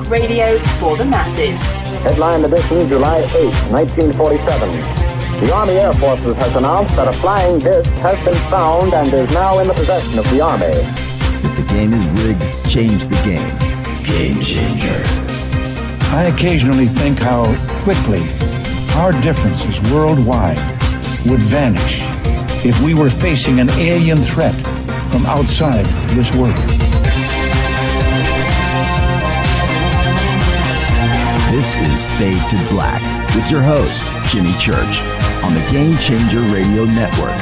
Radio for the masses. Headline edition, July 8, 1947. The Army Air Forces has announced that a flying disc has been found and is now in the possession of the Army. If the game is rigged, change the game. Game changer. I occasionally think how quickly our differences worldwide would vanish if we were facing an alien threat from outside this world. This is Fade to Black with your host, Jimmy Church, on the Game Changer Radio Network.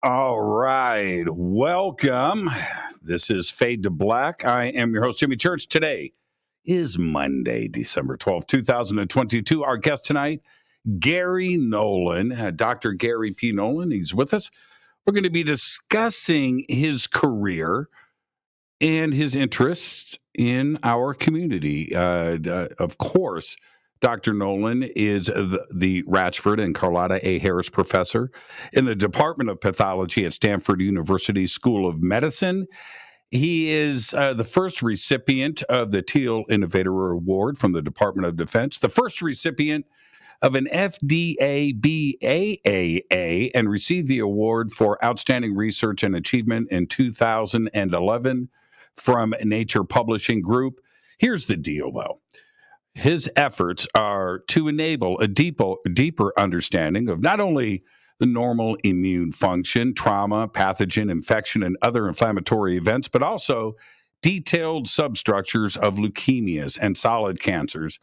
All right, welcome. This is Fade to Black. I am your host, Jimmy Church. Today is Monday, December 12th, 2022. Our guest tonight, Garry Nolan, Dr. Garry P. Nolan. He's with us. We're going to be discussing his career and his interest in our community. Of course, Dr. Nolan is the Rachford and Carlota A. Harris Professor in the Department of Pathology at Stanford University School of Medicine. He is the first recipient of the Teal Innovator Award from the Department of Defense, the first recipient of an FDA BAAA, and received the award for Outstanding Research and Achievement in 2011 from Nature Publishing Group. Here's the deal, though. His efforts are to enable a deeper understanding of not only the normal immune function, trauma, pathogen, infection, and other inflammatory events, but also detailed substructures of leukemias and solid cancers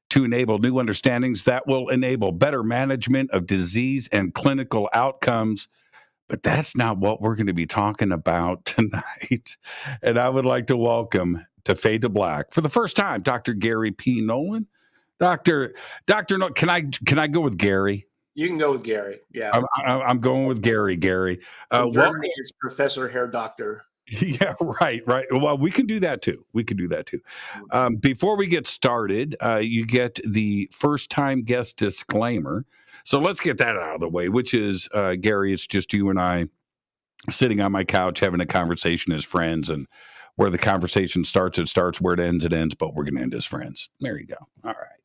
to enable new understandings that will enable better management of disease and clinical outcomes. But that's not what we're going to be talking about tonight. And I would like to welcome to Fade to Black for the first time, Dr. Garry P. Nolan. Dr. Nolan, can I go with Garry? You can go with Garry. Yeah, I'm going with Garry. Garry, in Germany, it's Professor Herr Doctor. Yeah, right. Well, we can do that too. Before we get started, you get the first-time guest disclaimer. So let's get that out of the way, which is, Garry, it's just you and I sitting on my couch having a conversation as friends, and where the conversation starts, it starts. Where it ends, it ends, but we're going to end as friends. There you go. All right.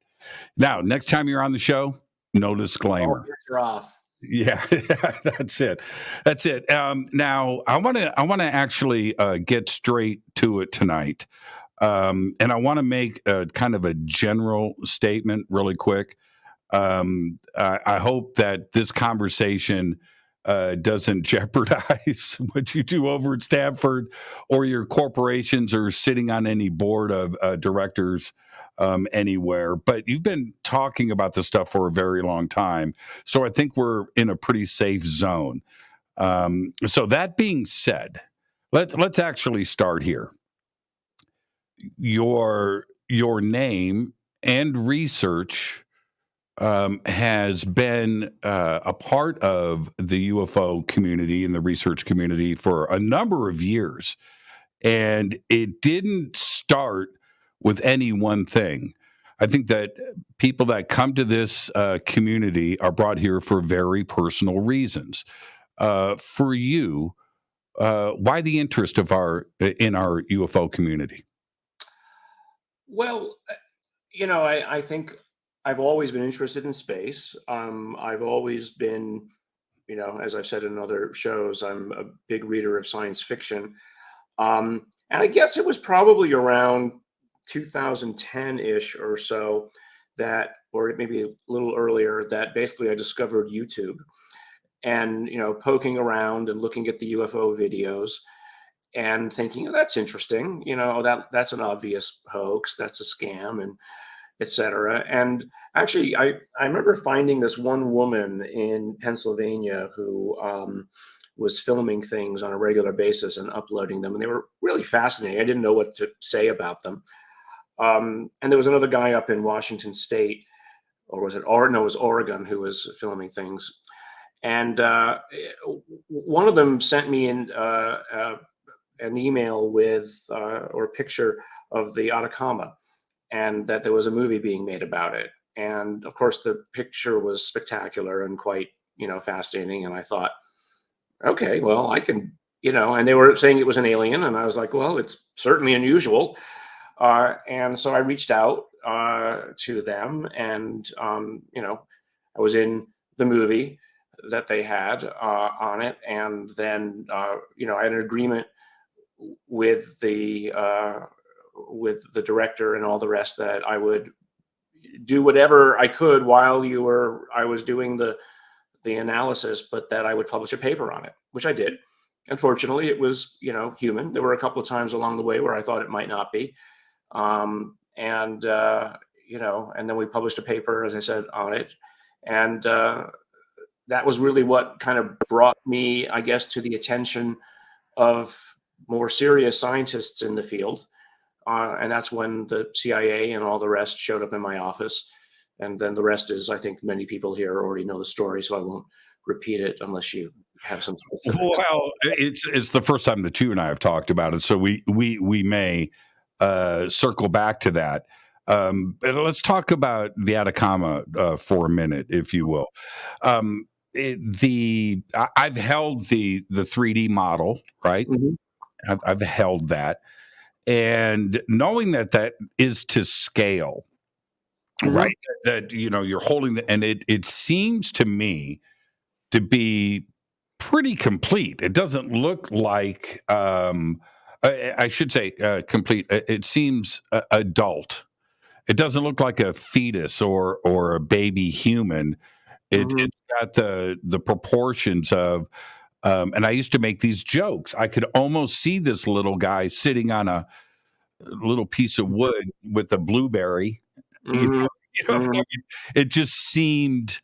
Now, next time you're on the show, no disclaimer. Oh, you're off. Yeah, that's it. Now, I want to actually get straight to it tonight, and I want to make kind of a general statement really quick. I hope that this conversation doesn't jeopardize what you do over at Stanford or your corporations or sitting on any board of directors anywhere. But you've been talking about this stuff for a very long time, so I think we're in a pretty safe zone. So that being said, let's actually start here. Your name and research has been a part of the UFO community and the research community for a number of years. And it didn't start with any one thing. I think that people that come to this community are brought here for very personal reasons. For you, why the interest in our UFO community? Well, I think I've always been interested in space. I've always been, as I've said in other shows, I'm a big reader of science fiction. And I guess it was probably around 2010-ish or so that, or maybe a little earlier, that basically I discovered YouTube and, poking around and looking at the UFO videos and thinking, oh, that's interesting. That's an obvious hoax. That's a scam, and et cetera. And actually, I remember finding this one woman in Pennsylvania who was filming things on a regular basis and uploading them. And they were really fascinating. I didn't know what to say about them. And there was another guy up in Washington State, or was it Oregon? No, it was Oregon, who was filming things. And one of them sent me an email with or a picture of the Atacama, and that there was a movie being made about it. And of course, the picture was spectacular and quite, fascinating. And I thought, okay, well, I can and they were saying it was an alien, and I was like, well, it's certainly unusual. And so I reached out to them, and I was in the movie that they had on it, and then I had an agreement with the director and all the rest that I would do whatever I could while I was doing the analysis, but that I would publish a paper on it, which I did. Unfortunately, it was human. There were a couple of times along the way where I thought it might not be, and then we published a paper, as I said, on it, and that was really what kind of brought me, I guess, to the attention of more serious scientists in the field. And that's when the CIA and all the rest showed up in my office. And then the rest is, I think many people here already know the story, so I won't repeat it unless you have some specifics. Well, it's the first time that you and I have talked about it, so we may circle back to that. But let's talk about the Atacama for a minute, if you will. I've held the 3D model, right? Mhm. I've held that, and knowing that is to scale, Mhm. right? That you're holding and it seems to me to be pretty complete. It doesn't look like I should say complete. It seems adult. It doesn't look like a fetus or a baby human. Mhm. It's got the proportions of, and I used to make these jokes. I could almost see this little guy sitting on a little piece of wood with a blueberry. You know, Mhm. I Mhm. mean, it just seemed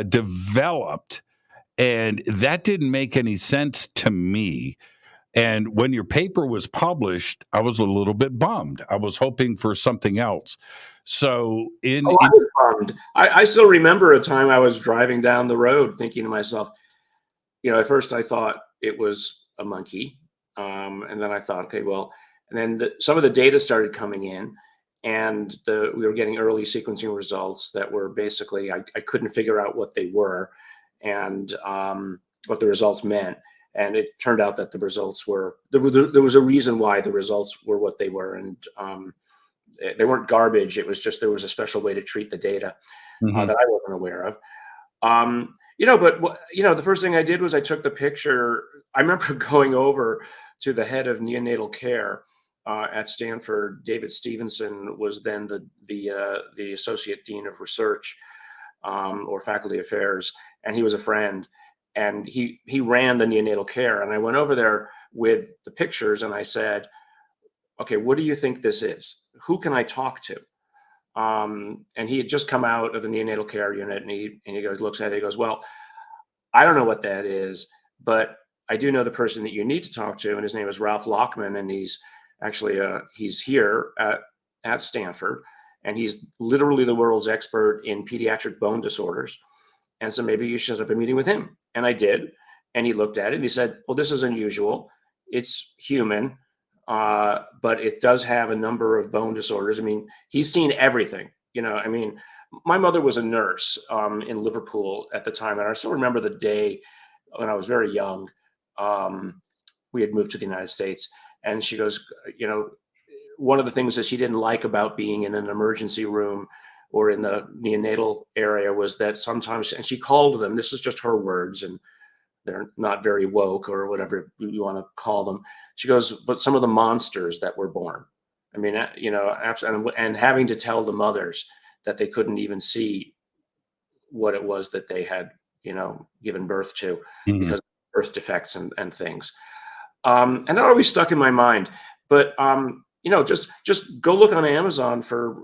developed, and that didn't make any sense to me. And when your paper was published, I was a little bit bummed. I was hoping for something else. So Oh, I was bummed. I still remember a time I was driving down the road thinking to myself, at first I thought it was a monkey. And then I thought, okay, well, and then some of the data started coming in, and we were getting early sequencing results that were basically, I couldn't figure out what they were, and what the results meant. And it turned out that the results there was a reason why the results were what they were. And they weren't garbage. It was just, there was a special way to treat the data Mhm. that I wasn't aware of. The first thing I did was I took the picture. I remember going over to the head of neonatal care at Stanford. David Stevenson was then the associate dean of research, or faculty affairs, and he was a friend. And he ran the neonatal care. And I went over there with the pictures, and I said, "Okay, what do you think this is? Who can I talk to?" And he had just come out of the neonatal care unit, and he goes, looks at it, he goes, "Well, I don't know what that is, but I do know the person that you need to talk to, and his name is Ralph Lockman, and he's actually he's here at Stanford, and he's literally the world's expert in pediatric bone disorders. And so maybe you should set up a meeting with him." And I did, and he looked at it and he said, "Well, this is unusual. It's human, but it does have a number of bone disorders." I mean, he's seen everything. I mean, my mother was a nurse in Liverpool at the time, and I still remember the day when I was very young. We had moved to the United States, and she goes, one of the things that she didn't like about being in an emergency room or in the neonatal area was that sometimes, and she called them, this is just her words, and they're not very woke or whatever you want to call them. She goes, but some of the monsters that were born. I mean, and having to tell the mothers that they couldn't even see what it was that they had, given birth to, Mhm. because of birth defects and things. And that always stuck in my mind. But just go look on Amazon for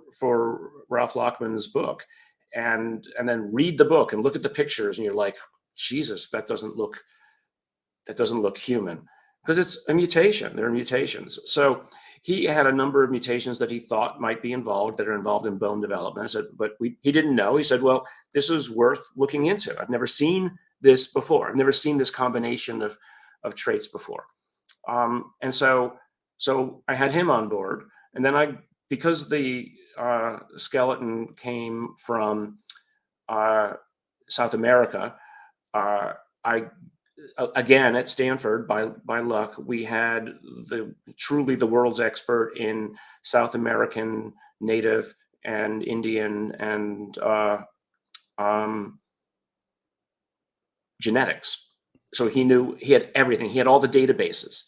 Ralph Lockman's book, and then read the book and look at the pictures, and you're like, Jesus, that doesn't look human, because it's a mutation. There are mutations. So he had a number of mutations that he thought might be involved, that are involved in bone development. I said, but he didn't know. He said, well, this is worth looking into. I've never seen this before. I've never seen this combination of traits before. And so I had him on board. And then because the skeleton came from South America, I again, at Stanford, by luck, we had truly the world's expert in South American, Native, and Indian and um, genetics. So he had everything. He had all the databases.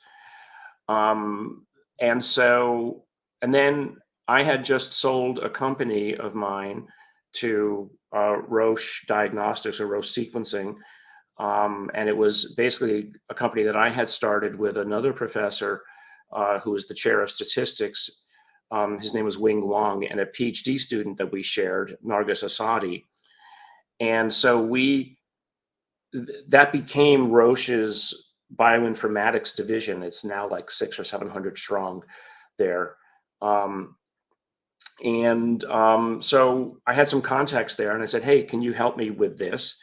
Um, and so, and then I had just sold a company of mine to Roche Diagnostics or Roche Sequencing. And it was basically a company that I had started with another professor who was the chair of statistics. His name was Wing Wang, and a PhD student that we shared, Nargis Asadi. And so that became Roche's bioinformatics division. It's now like 600 or 700 strong there. So I had some contacts there, and I said, hey, can you help me with this?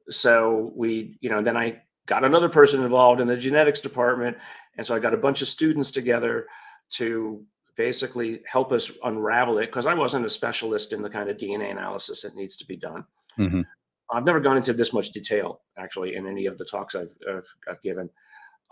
So then I got another person involved in the genetics department. And so I got a bunch of students together to basically help us unravel it, because I wasn't a specialist in the kind of DNA analysis that needs to be done. Mm-hmm. I've never gone into this much detail, actually, in any of the talks I've given.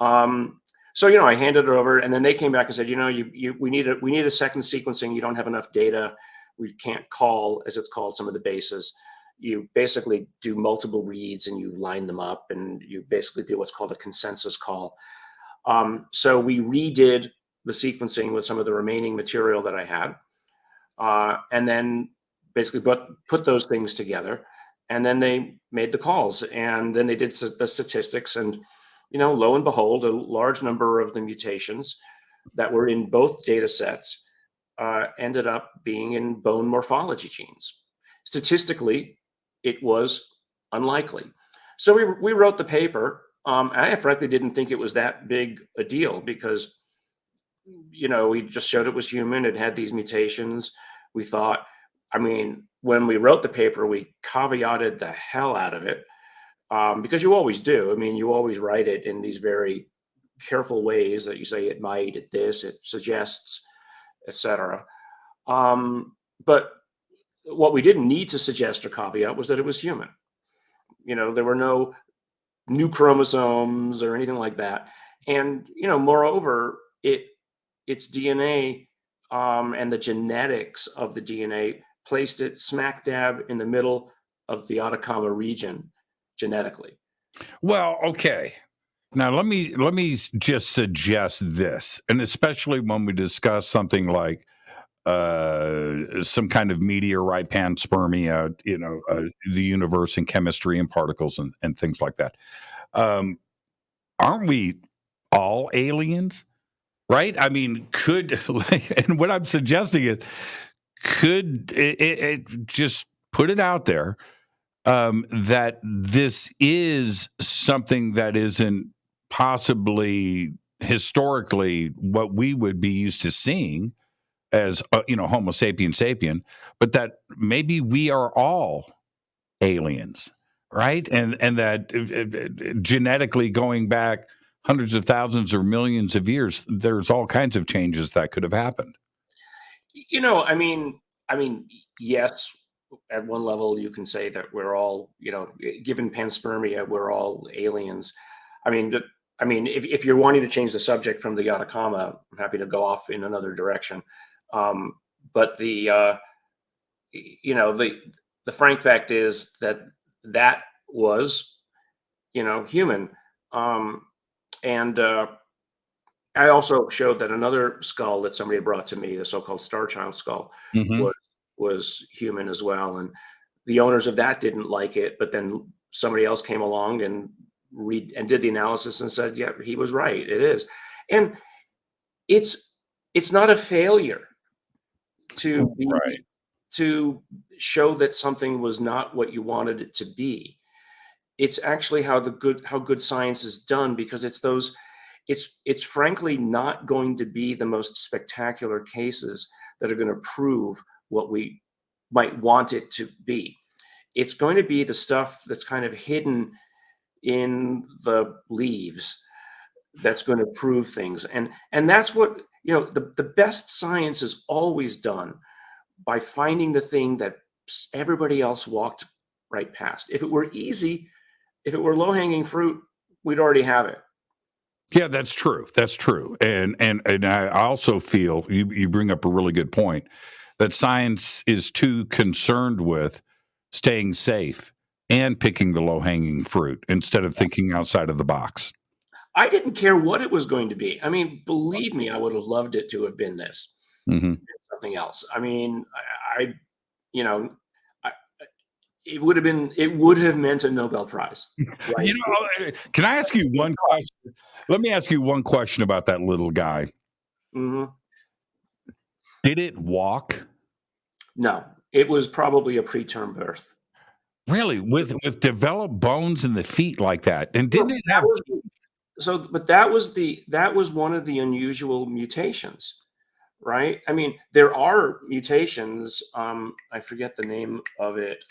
So I handed it over, and then they came back and said, we need a second sequencing. You don't have enough data. We can't call, as it's called, some of the bases. You basically do multiple reads and you line them up, and you basically do what's called a consensus call. So we redid the sequencing with some of the remaining material that I had, and then basically put those things together. And then they made the calls, and then they did the statistics, and lo and behold, a large number of the mutations that were in both data sets ended up being in bone morphology genes. Statistically, it was unlikely. So we wrote the paper. I frankly didn't think it was that big a deal, because we just showed it was human. It had these mutations. We thought, when we wrote the paper, we caveated the hell out of it, because you always do. You always write it in these very careful ways that you say it might, it suggests, etc. But what we didn't need to suggest or caveat was that it was human. There were no new chromosomes or anything like that. And, moreover, its DNA and the genetics of the DNA placed it smack dab in the middle of the Atacama region genetically. Well, okay. Now let me just suggest this, and especially when we discuss something like some kind of meteorite panspermia, the universe and chemistry and particles and things like that. Aren't we all aliens? Right? And what I'm suggesting is, could it just put it out there that this is something that isn't possibly historically what we would be used to seeing as Homo sapien sapien, but that maybe we are all aliens, right? And that genetically going back hundreds of thousands or millions of years, there's all kinds of changes that could have happened. Yes, at one level you can say that we're all, given panspermia, we're all aliens. If you're wanting to change the subject from the Atacama, I'm happy to go off in another direction. But the frank fact is that was, human. And I also showed that another skull that somebody had brought to me, the so-called Star Child skull, Mm-hmm. was human as well. And the owners of that didn't like it, but then somebody else came along and did the analysis and said, yeah, he was right. It is. And it's not a failure to show that something was not what you wanted it to be. It's actually how good science is done, because it's frankly not going to be the most spectacular cases that are going to prove what we might want it to be. It's going to be the stuff that's kind of hidden in the leaves that's going to prove things. And that's what, the best science is always done by finding the thing that everybody else walked right past. If it were easy, if it were low-hanging fruit, we'd already have it. Yeah, that's true. That's true. And I also feel you bring up a really good point that science is too concerned with staying safe and picking the low-hanging fruit instead of thinking outside of the box. I didn't care what it was going to be. I mean, believe me, I would have loved it to have been this, Hmm. something else. I mean, I you know, I, it would have meant a Nobel Prize, right? Can I ask you one question? Let me ask you one question about that little guy. Hmm. Did it walk? No, it was probably a preterm birth. Really? With developed bones in the feet like that? And didn't it have But that was one of the unusual mutations, right? I mean, there are mutations. I forget the name of it.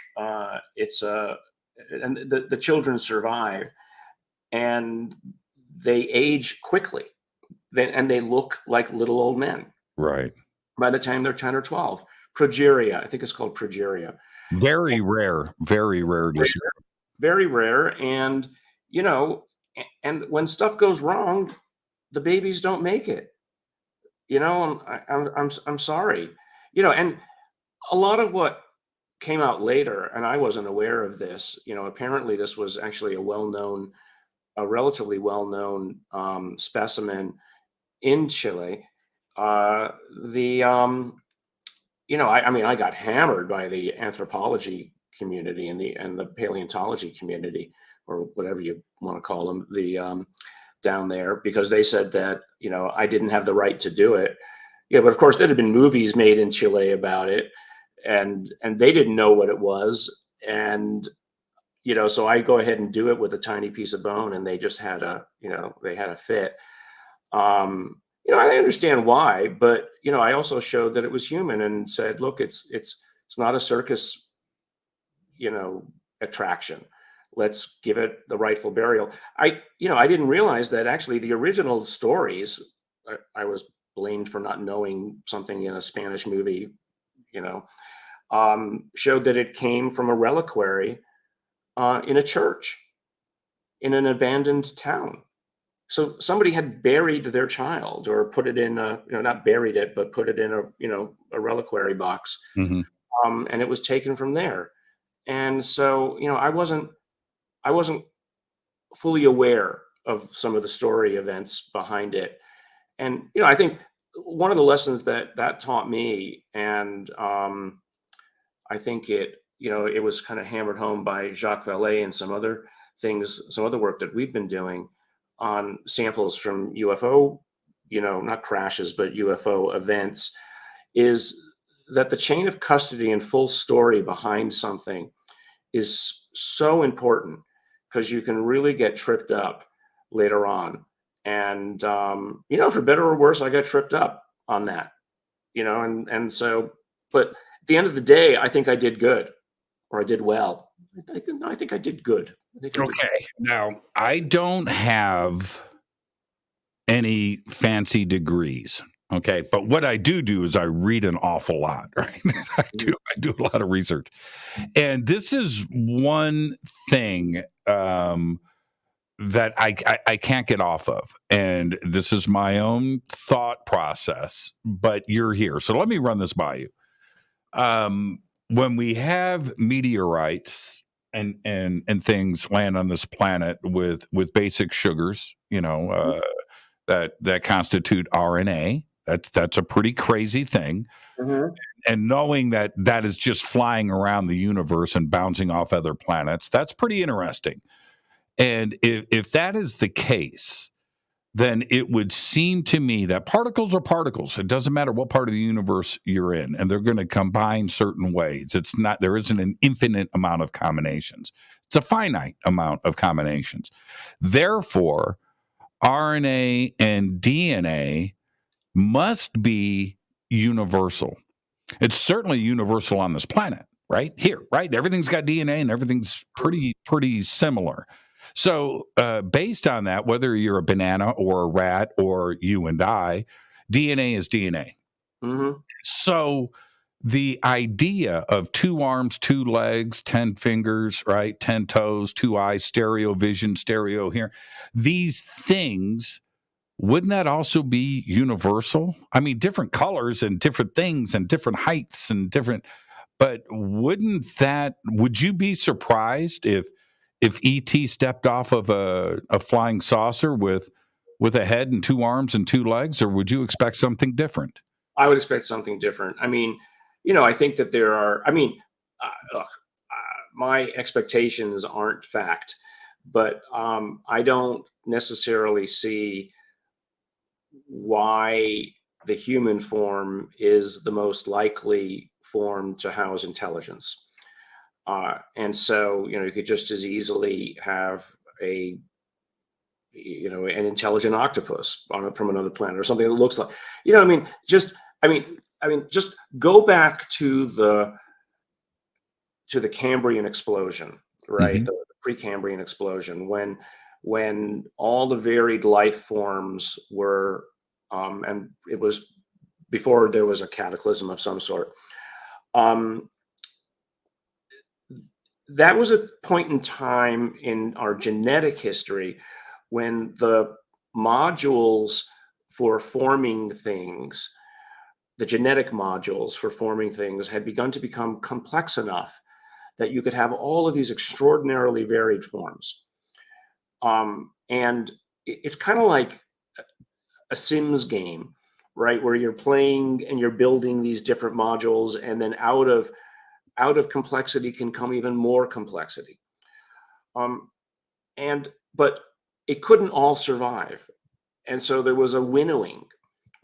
It's and the children survive, and they age quickly. And they look like little old men right? by the time they're 10 or 12. Progeria, I think it's called progeria. Very rare. Very rare. Very rare. And, and when stuff goes wrong, the babies don't make it. I'm sorry. And a lot of what came out later, and I wasn't aware of this, apparently this was actually a relatively well-known specimen in Chile. I got hammered by the anthropology community and the paleontology community, or whatever you want to call them, down there, because they said that I didn't have the right to do it. Yeah, but of course there had been movies made in Chile about it, and they didn't know what it was, and so I go ahead and do it with a tiny piece of bone, and they just had a fit. I understand why, but I also showed that it was human and said, look, it's not a circus, attraction. Let's give it the rightful burial. I didn't realize that actually the original stories, I was blamed for not knowing something in a Spanish movie, showed that it came from a reliquary in a church in an abandoned town. So somebody had buried their child, or put it in not buried it, but put it in a reliquary box. Mm-hmm. And it was taken from there. And so, I wasn't fully aware of some of the story events behind it. And, I think one of the lessons that taught me, and I think it was kind of hammered home by Jacques Vallée and some other work that we've been doing on samples from UFO, not crashes, but UFO events, is that the chain of custody and full story behind something is so important, because you can really get tripped up later on. And, for better or worse, I got tripped up on that, and so, but at the end of the day, I think I did good, or I did well. I think I did good. Okay. Now, I don't have any fancy degrees. Okay. But what I do is I read an awful lot, right? I do a lot of research. And this is one thing that I can't get off of. And this is my own thought process, but you're here. So let me run this by you. When we have meteorites and things land on this planet with basic sugars, that constitute RNA, that's a pretty crazy thing. Mm-hmm. And knowing that is just flying around the universe and bouncing off other planets, that's pretty interesting. And if that is the case, then it would seem to me that particles are particles. It doesn't matter what part of the universe you're in, and they're going to combine certain ways. There isn't an infinite amount of combinations. It's a finite amount of combinations. Therefore, RNA and DNA must be universal. It's certainly universal on this planet, right? Here, right? Everything's got DNA and everything's pretty similar. So based on that, whether you're a banana or a rat or you and I, DNA is DNA. Mm-hmm. So the idea of 2 arms, 2 legs, 10 fingers, right? 10 toes, 2 eyes, stereo vision, stereo hearing, these things, wouldn't that also be universal? I mean, different colors and different things and different heights and different, but would you be surprised if ET stepped off of a flying saucer with a head and 2 arms and 2 legs, or would you expect something different? I would expect something different. I mean, I think that there are, look, my expectations aren't fact, but I don't necessarily see why the human form is the most likely form to house intelligence. And so, you could just as easily have an intelligent octopus from another planet or something that looks like, just go back to the Cambrian explosion, right? Mhm. The Precambrian explosion, when all the varied life forms were, and it was before there was a cataclysm of some sort. That was a point in time in our genetic history when the modules for forming things, the genetic modules for forming things, had begun to become complex enough that you could have all of these extraordinarily varied forms. And it's kind of like a Sims game, right? Where you're playing and you're building these different modules, and then out of complexity can come even more complexity. But it couldn't all survive. And so there was a winnowing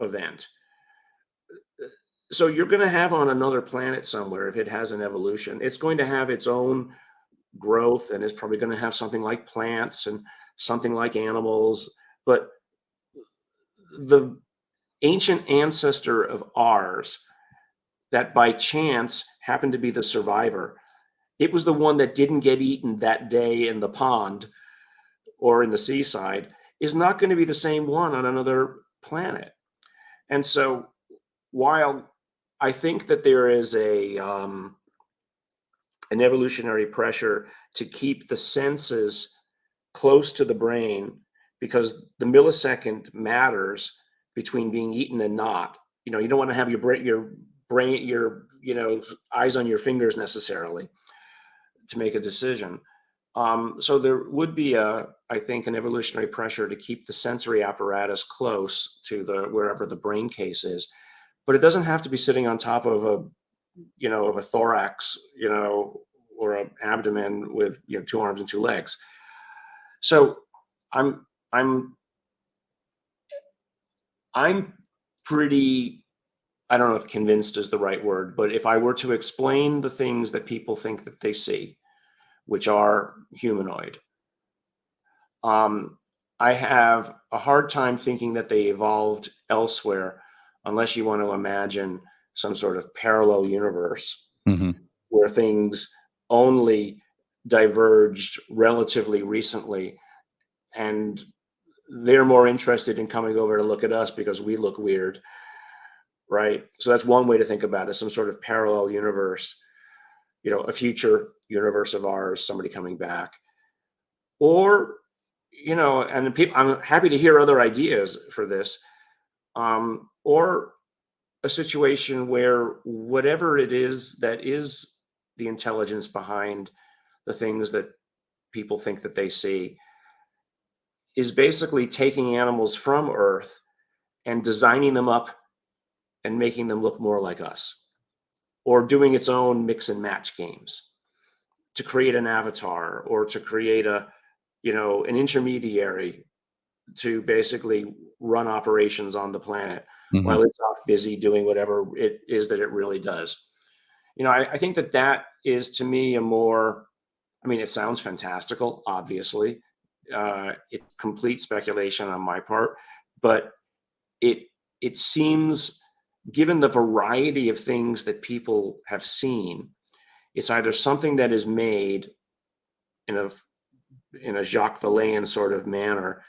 event. So you're going to have on another planet somewhere, if it has an evolution, it's going to have its own growth, and it's probably going to have something like plants and something like animals. But the ancient ancestor of ours that by chance happened to be the survivor, it was the one that didn't get eaten that day in the pond or in the seaside, is not going to be the same one on another planet. And so while I think that there is an evolutionary pressure to keep the senses close to the brain, because the millisecond matters between being eaten and not. You don't want to have your eyes on your fingers necessarily to make a decision. So there would be I think, an evolutionary pressure to keep the sensory apparatus close to wherever the brain case is, but it doesn't have to be sitting on top of a thorax, or an abdomen with 2 arms and 2 legs. So I'm pretty, I don't know if convinced is the right word, but if I were to explain the things that people think that they see, which are humanoid, I have a hard time thinking that they evolved elsewhere, unless you want to imagine some sort of parallel universe where things only diverged relatively recently, and they're more interested in coming over to look at us because we look weird, right? So that's one way to think about it, some sort of parallel universe, a future universe of ours, somebody coming back. Or, and people, I'm happy to hear other ideas for this, or a situation where whatever it is that is the intelligence behind the things that people think that they see is basically taking animals from Earth and designing them up and making them look more like us, or doing its own mix and match games to create an avatar, or to create an intermediary to basically run operations on the planet while it's off busy doing whatever it is that it really does. I think that is, to me, a more, it sounds fantastical, obviously. It's complete speculation on my part, but it seems, given the variety of things that people have seen, it's either something that is made in a Jacques Valléan sort of manner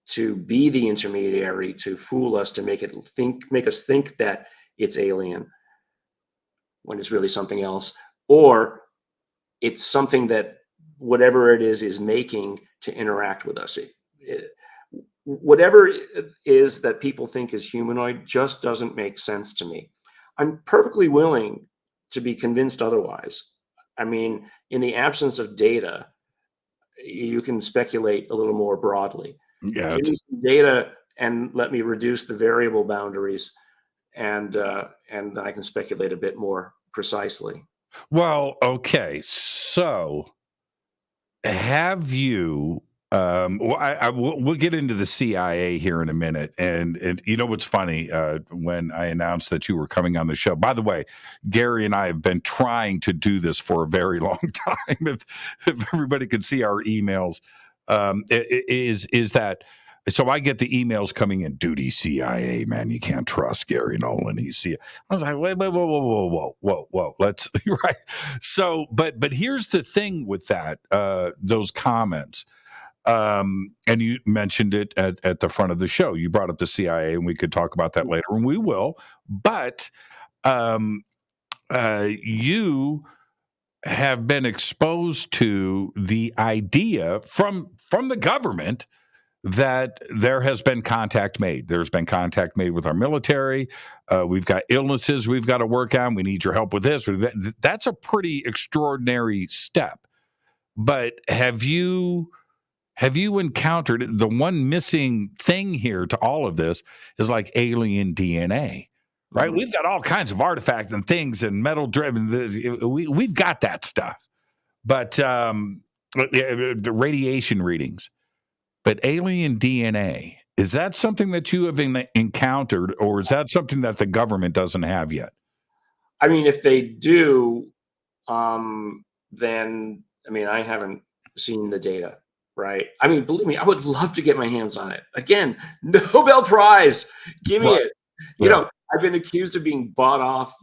to be the intermediary, to fool us, to make us think that it's alien, when it's really something else, or it's something that whatever it is making to interact with us. Whatever it is that people think is humanoid just doesn't make sense to me. I'm perfectly willing to be convinced otherwise. I mean, in the absence of data, you can speculate a little more broadly. Yeah, Give me some data and let me reduce the variable boundaries, and then I can speculate a bit more precisely. well, okay. So have you we'll get into the CIA here in a minute, and you know what's funny, when I announced that you were coming on the show, by the way, Garry and I have been trying to do this for a very long time. If everybody could see our emails, is that so I get the emails coming in, duty CIA, man, you can't trust Garry Nolan, he's CIA. I was like, wait, whoa, let's right. So but here's the thing with that, those comments, and you mentioned it at the front of the show. You brought up the CIA, and we could talk about that later, and we will. But you have been exposed to the idea from the government that there has been contact made. There's been contact made with our military. We've got illnesses we've got to work on. We need your help with this. That's a pretty extraordinary step. But have you encountered the one missing thing here to all of this is like alien DNA, right? Mhm. We've got all kinds of artifacts and things and metal driven. We've got that stuff, but the radiation readings. But alien DNA, is that something that you have encountered, or is that something that the government doesn't have yet? I mean, if they do, then I mean, I haven't seen the data, right? I mean, believe me, I would love to get my hands on it. Again, Nobel Prize, give me Right. it. You Yeah. know, I've been accused of being bought off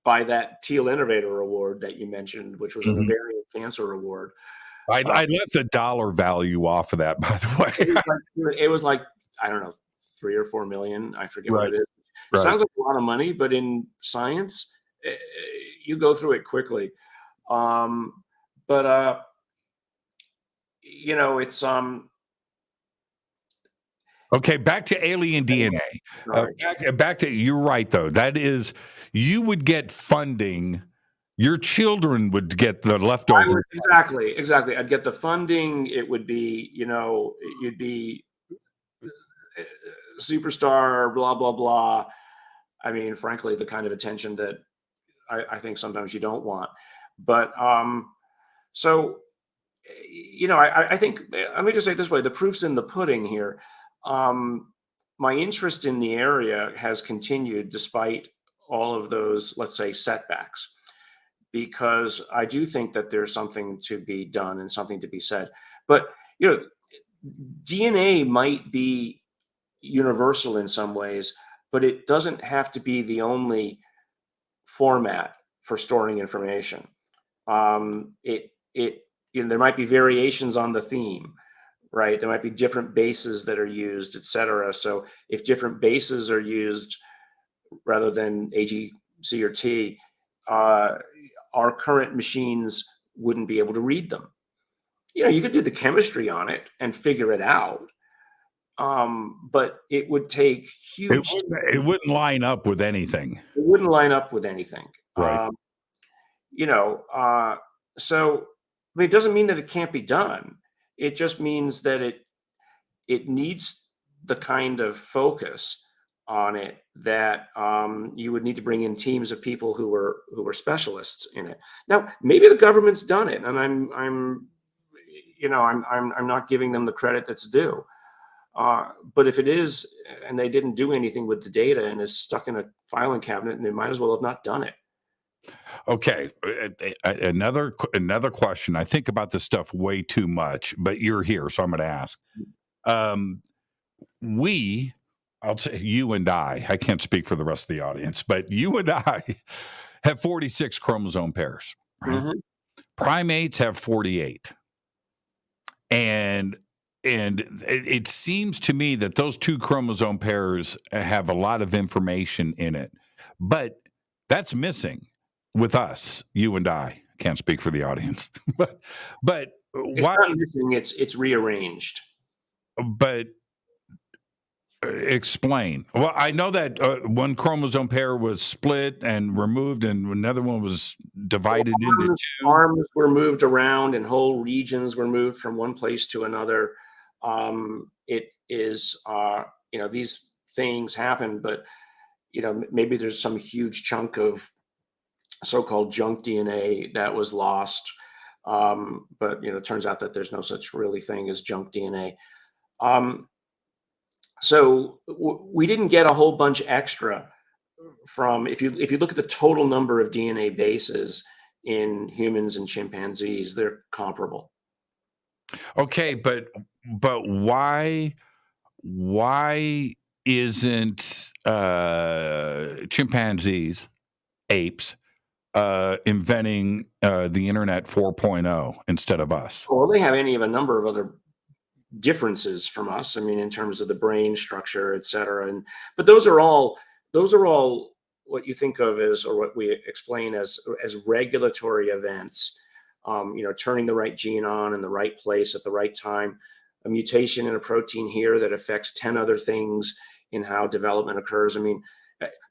by that Teal Innovator Award that you mentioned, which was an Mhm. ovarian cancer award. I Uh, left the dollar value off of that, by the it way. was like I don't know, 3 or 4 million. I forget what Right. it is. It Right. sounds like a lot of money, but in science, you go through it quickly. But it's Okay, back to alien DNA. sorry. Back to you're right though. That is, you would get funding. Your children would get the I leftover. would exactly. I'd get the funding. It would be, you'd be uh, superstar, blah blah blah. I mean, frankly, the kind of attention that I think sometimes you don't want. But so I think let me just say it this way: the proof's in the pudding here. My interest in the area has continued despite all of those, let's say, setbacks, because I do think that there's something to be done and something to be said. But you know, DNA might be universal in some ways, but it doesn't have to be the only format for storing information. There might be variations on the theme, right? There might be different bases that are used, et cetera. So if different bases are used rather than A, G, C, or T, uh, our current machines wouldn't be able to read them. You could do the chemistry on it and figure it out, but it would take It huge. wouldn't line up with anything. It wouldn't line up with anything. Right. You know, so I mean, it doesn't mean that it can't be done. It just means that it needs the kind of focus on it that you would need to bring in teams of people who were specialists in it. Now, maybe the government's done it, and I'm not giving them the credit that's due. But if it is, and they didn't do anything with the data and is stuck in a filing cabinet, and they might as well have not done it. Okay. Another question. I think about this stuff way too much, but you're here, so I'm going to ask. I'll say you and I can't speak for the rest of the audience, but you and I have 46 chromosome pairs, right? Mhm. Primates have 48. And it seems to me that those two chromosome pairs have a lot of information in it, but that's missing. with us, you and I. Can't speak for the audience, but It's why? not missing, it's rearranged. But explain. Well, I know that one chromosome pair was split and removed, and another one was divided into two. Arms were moved around, and whole regions were moved from one place to another. It is, these things happen, but maybe there's some huge chunk of so-called junk DNA that was lost. But it turns out that there's no such really thing as junk DNA. So we didn't get a whole bunch extra from, if you look at the total number of DNA bases in humans and chimpanzees, they're comparable. Okay, but why isn't chimpanzees, apes, inventing the internet 4.0 instead of us? Well, they have any of a number of other differences from us. I mean, in terms of the brain structure, et cetera. But those are all what you think of as, or what we explain as regulatory events. Turning the right gene on in the right place at the right time, a mutation in a protein here that affects 10 other things in how development occurs. I mean,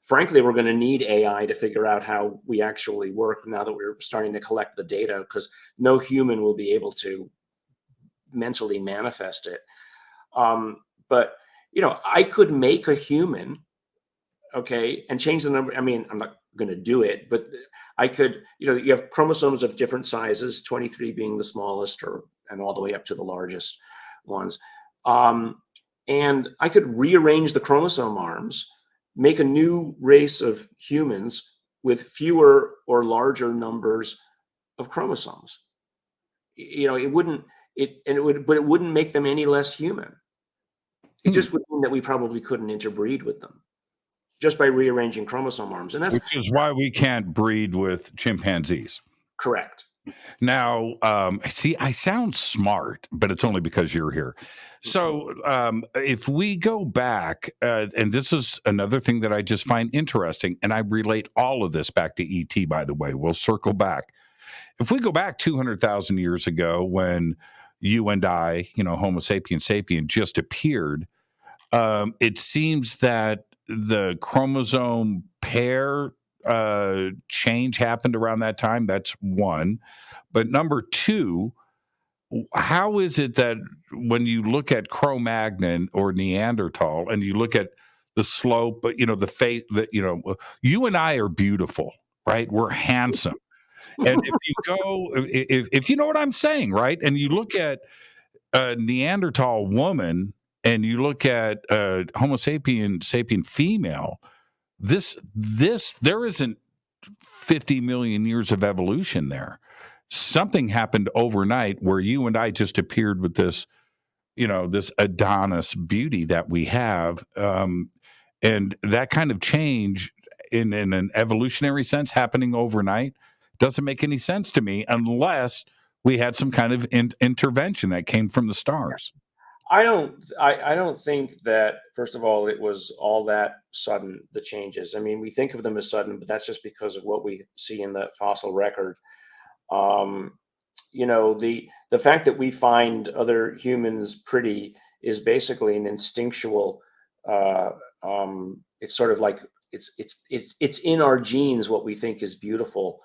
frankly, we're going to need AI to figure out how we actually work now that we're starting to collect the data, because no human will be able to mentally manifest it. But I could make a human, okay, and change the number. I mean, I'm not going to do it, but I could, you have chromosomes of different sizes, 23 being the smallest, and all the way up to the largest ones. And I could rearrange the chromosome arms, make a new race of humans with fewer or larger numbers of chromosomes. It wouldn't make them any less human. It just would mean that we probably couldn't interbreed with them just by rearranging chromosome arms. And that's which is why we can't breed with chimpanzees. Correct. Now, see, I sound smart, but it's only because you're here. So if we go back, and this is another thing that I just find interesting, and I relate all of this back to ET, by the way. We'll circle back. If we go back 200,000 years ago, when you and I, Homo sapiens sapien, just appeared, it seems that the chromosome pair change happened around that time. That's one. But number two, how is it that when you look at Cro-Magnon or Neanderthal and you look at the slope, but the face that, you and I are beautiful, right? We're handsome. And if you go, if you know what I'm saying, right? And you look at a Neanderthal woman and you look at Homo sapien female, there isn't 50 million years of evolution there. Something happened overnight where you and I just appeared with this, this Adonis beauty that we have. And that kind of change in an evolutionary sense happening overnight doesn't make any sense to me unless we had some kind of intervention that came from the stars. I don't think that, first of all, it was all that sudden, the changes. I mean, we think of them as sudden, but that's just because of what we see in the fossil record. The fact that we find other humans pretty is basically an instinctual. It's sort of like it's in our genes what we think is beautiful.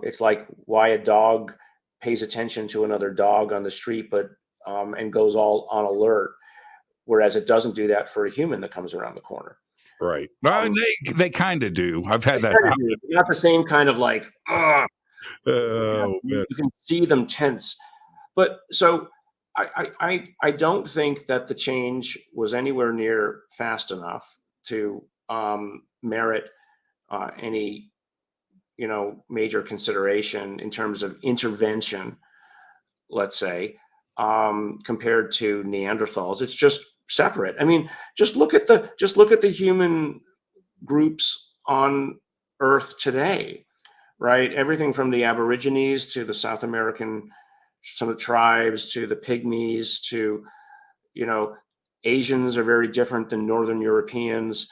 It's like why a dog pays attention to another dog on the street, but and goes all on alert, whereas it doesn't do that for a human that comes around the corner. Right. They kind of do. I've had that. Not the same kind of like, you can see them tense. But so I don't think that the change was anywhere near fast enough to merit any major consideration in terms of intervention, let's say. Compared to Neanderthals, it's just separate. I mean, just look at the human groups on Earth today, right? Everything from the Aborigines to the South American, some of the tribes, to the Pygmies, to Asians are very different than Northern Europeans,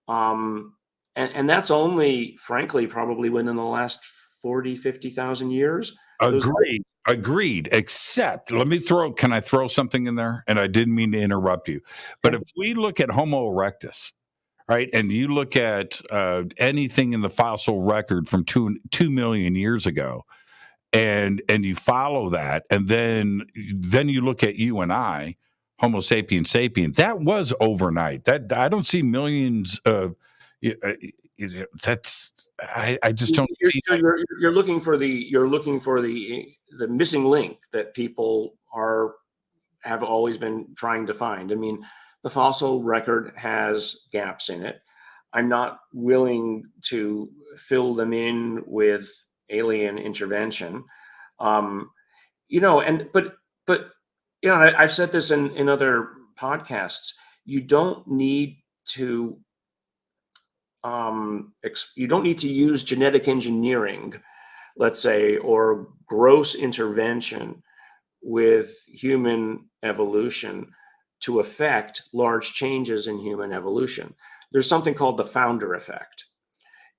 and And that's only, frankly, probably within the last 40, 50,000 years. Agreed. Except, can I throw something in there? And I didn't mean to interrupt you. But if we look at Homo erectus, right, and you look at anything in the fossil record from 2 million years ago, and you follow that, and then you look at you and I, Homo sapiens sapien, that was overnight. That I don't see millions of. That's I just don't see that. You're looking for the missing link that people have always been trying to find. I mean, the fossil record has gaps in it. I'm not willing to fill them in with alien intervention. But I've said this in other podcasts. You don't need to use genetic engineering, let's say, or gross intervention with human evolution to affect large changes in human evolution. There's something called the founder effect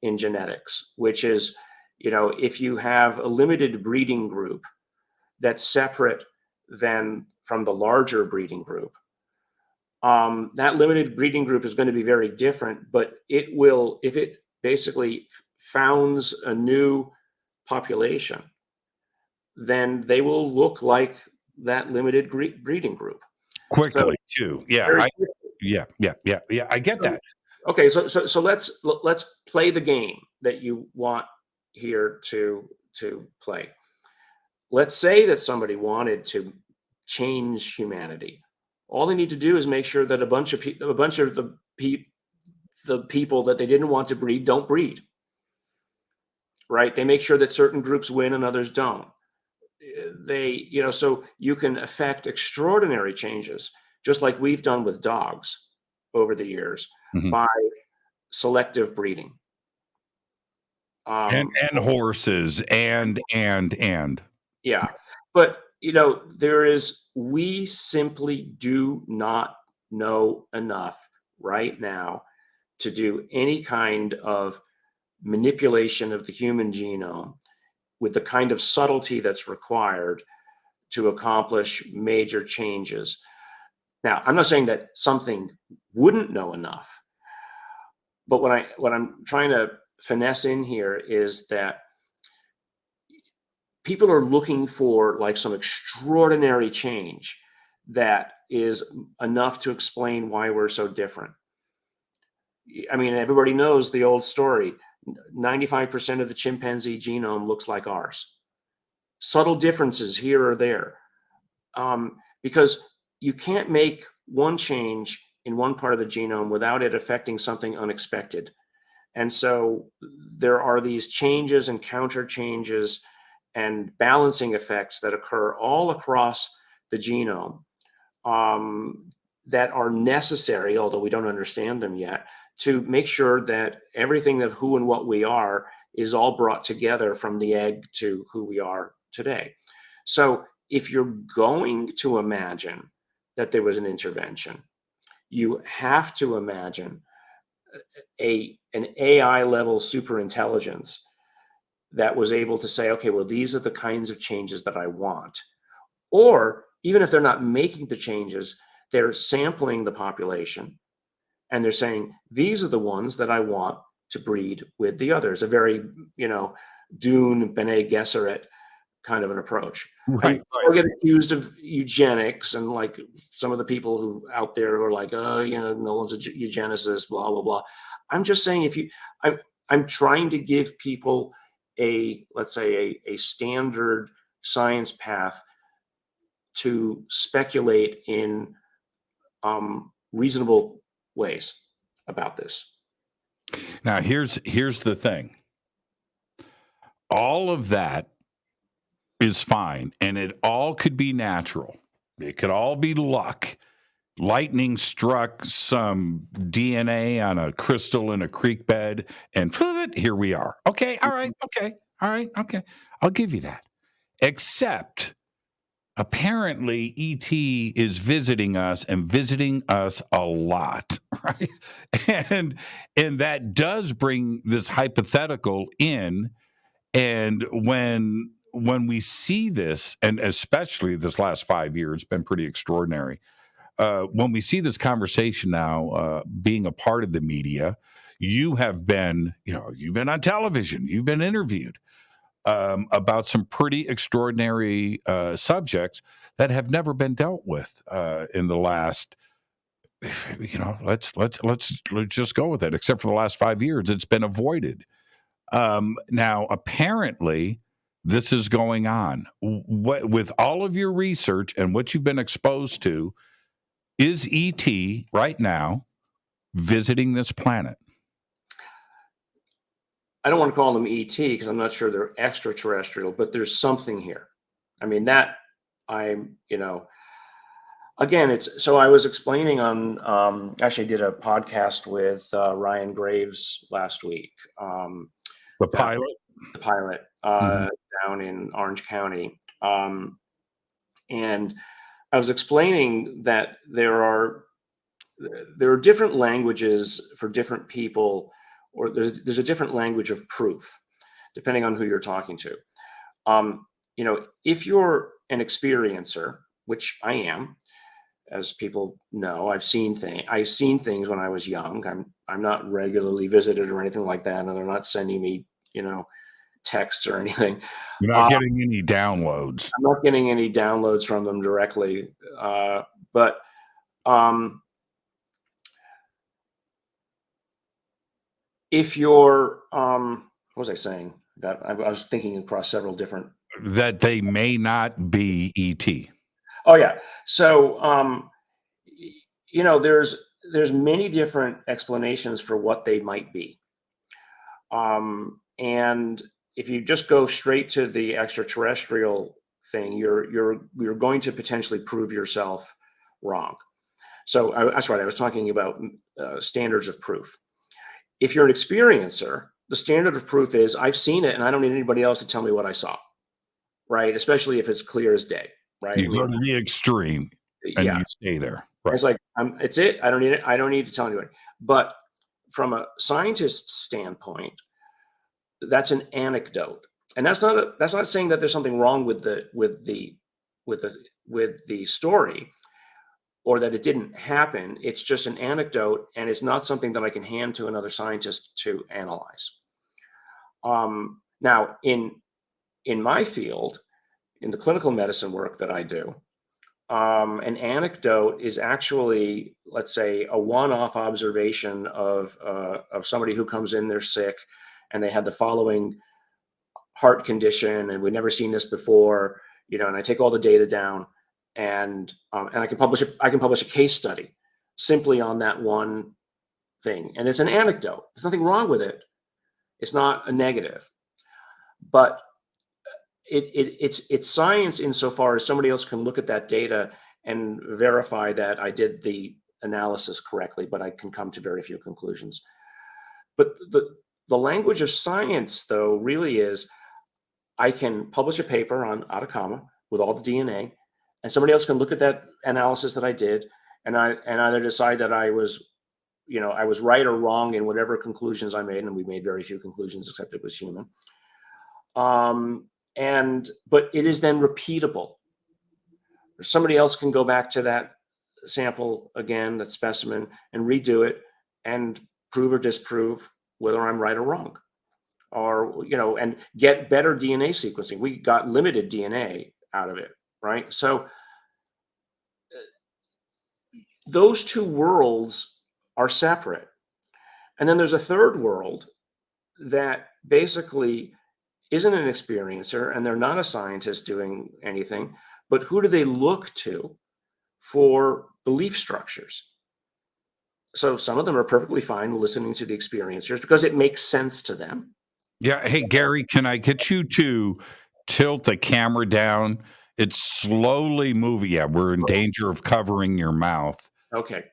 in genetics, which is, if you have a limited breeding group that's separate from the larger breeding group, that limited breeding group is going to be very different, but it will, if it basically founds a new population, then they will look like that limited breeding group. Quickly, too. Yeah. I get that. Okay. So let's play the game that you want here to play. Let's say that somebody wanted to change humanity. All they need to do is make sure that a bunch of the people that they didn't want to breed don't breed. Right? They make sure that certain groups win and others don't. So you can affect extraordinary changes, just like we've done with dogs over the years, by selective breeding. And horses and. Yeah. But we simply do not know enough right now to do any kind of manipulation of the human genome with the kind of subtlety that's required to accomplish major changes. Now, I'm not saying that something wouldn't know enough, but what I'm trying to finesse in here is that people are looking for like some extraordinary change that is enough to explain why we're so different. I mean, everybody knows the old story. 95% of the chimpanzee genome looks like ours. Subtle differences here or there. Because you can't make one change in one part of the genome without it affecting something unexpected. And so there are these changes and counter changes and balancing effects that occur all across the genome that are necessary, although we don't understand them yet, to make sure that everything of who and what we are is all brought together from the egg to who we are today. So if you're going to imagine that there was an intervention, you have to imagine an AI level superintelligence that was able to say, okay, well, these are the kinds of changes that I want. Or even if they're not making the changes, they're sampling the population and they're saying, these are the ones that I want to breed with the others. A very, Dune, Bene Gesserit kind of an approach. Right. Or get accused of eugenics, and like some of the people who out there who are like, Nolan's a eugenicist, blah, blah, blah. I'm just saying, I'm trying to give people let's say a standard science path to speculate in reasonable ways about this. Now, here's the thing. All of that is fine, and it all could be natural. It could all be luck. Lightning struck some DNA on a crystal in a creek bed, and here we are. Okay, all right, okay. I'll give you that. Except apparently ET is visiting us and visiting us a lot, right? And that does bring this hypothetical in. And when we see this, and especially this last 5 years, it's been pretty extraordinary. When we see this conversation now being a part of the media, you've been on television, you've been interviewed about some pretty extraordinary subjects that have never been dealt with in the last. Let's just go with it. Except for the last 5 years, it's been avoided. Now, apparently, this is going on. With all of your research and what you've been exposed to, is ET right now visiting this planet? I don't want to call them ET because I'm not sure they're extraterrestrial, but there's something here. I mean, that again, so I was explaining on, actually did a podcast with Ryan Graves last week. The pilot? Down in Orange County. And I was explaining that there are different languages for different people, or there's a different language of proof, depending on who you're talking to. If you're an experiencer, which I am, as people know, I've seen things when I was young. I'm not regularly visited or anything like that, and they're not sending me, texts or anything. You're not getting any downloads. I'm not getting any downloads from them directly, but if you're, what was I saying? That I was thinking across several different. That they may not be ET. Oh yeah. So there's many different explanations for what they might be, and if you just go straight to the extraterrestrial thing, you're going to potentially prove yourself wrong. So that's right. I was talking about standards of proof. If you're an experiencer, the standard of proof is I've seen it and I don't need anybody else to tell me what I saw, right? Especially if it's clear as day, right? You go to the extreme and you stay there. Right. It's like, it's it. I don't need it. I don't need to tell anybody. But from a scientist's standpoint, that's an anecdote, and that's not saying that there's something wrong with the story, or that it didn't happen. It's just an anecdote, and it's not something that I can hand to another scientist to analyze. Now, in my field, in the clinical medicine work that I do, an anecdote is actually, let's say, a one-off observation of somebody who comes in, they're sick, and they had the following heart condition, and we'd never seen this before, and I take all the data down, and I can publish a case study simply on that one thing. And it's an anecdote. There's nothing wrong with it. It's not a negative, but it's science insofar as somebody else can look at that data and verify that I did the analysis correctly, but I can come to very few conclusions. But the language of science, though, really is I can publish a paper on Atacama with all the DNA, and somebody else can look at that analysis that I did and either decide that I was right or wrong in whatever conclusions I made, and we made very few conclusions except it was human. But it is then repeatable. Somebody else can go back to that sample again, that specimen, and redo it and prove or disprove whether I'm right or wrong, or, and get better DNA sequencing. We got limited DNA out of it, right? So those two worlds are separate. And then there's a third world that basically isn't an experiencer, and they're not a scientist doing anything, but who do they look to for belief structures? So some of them are perfectly fine listening to the experiencers because it makes sense to them. Yeah. Hey, Garry, can I get you to tilt the camera down? It's slowly moving. Yeah, we're in danger of covering your mouth. Okay.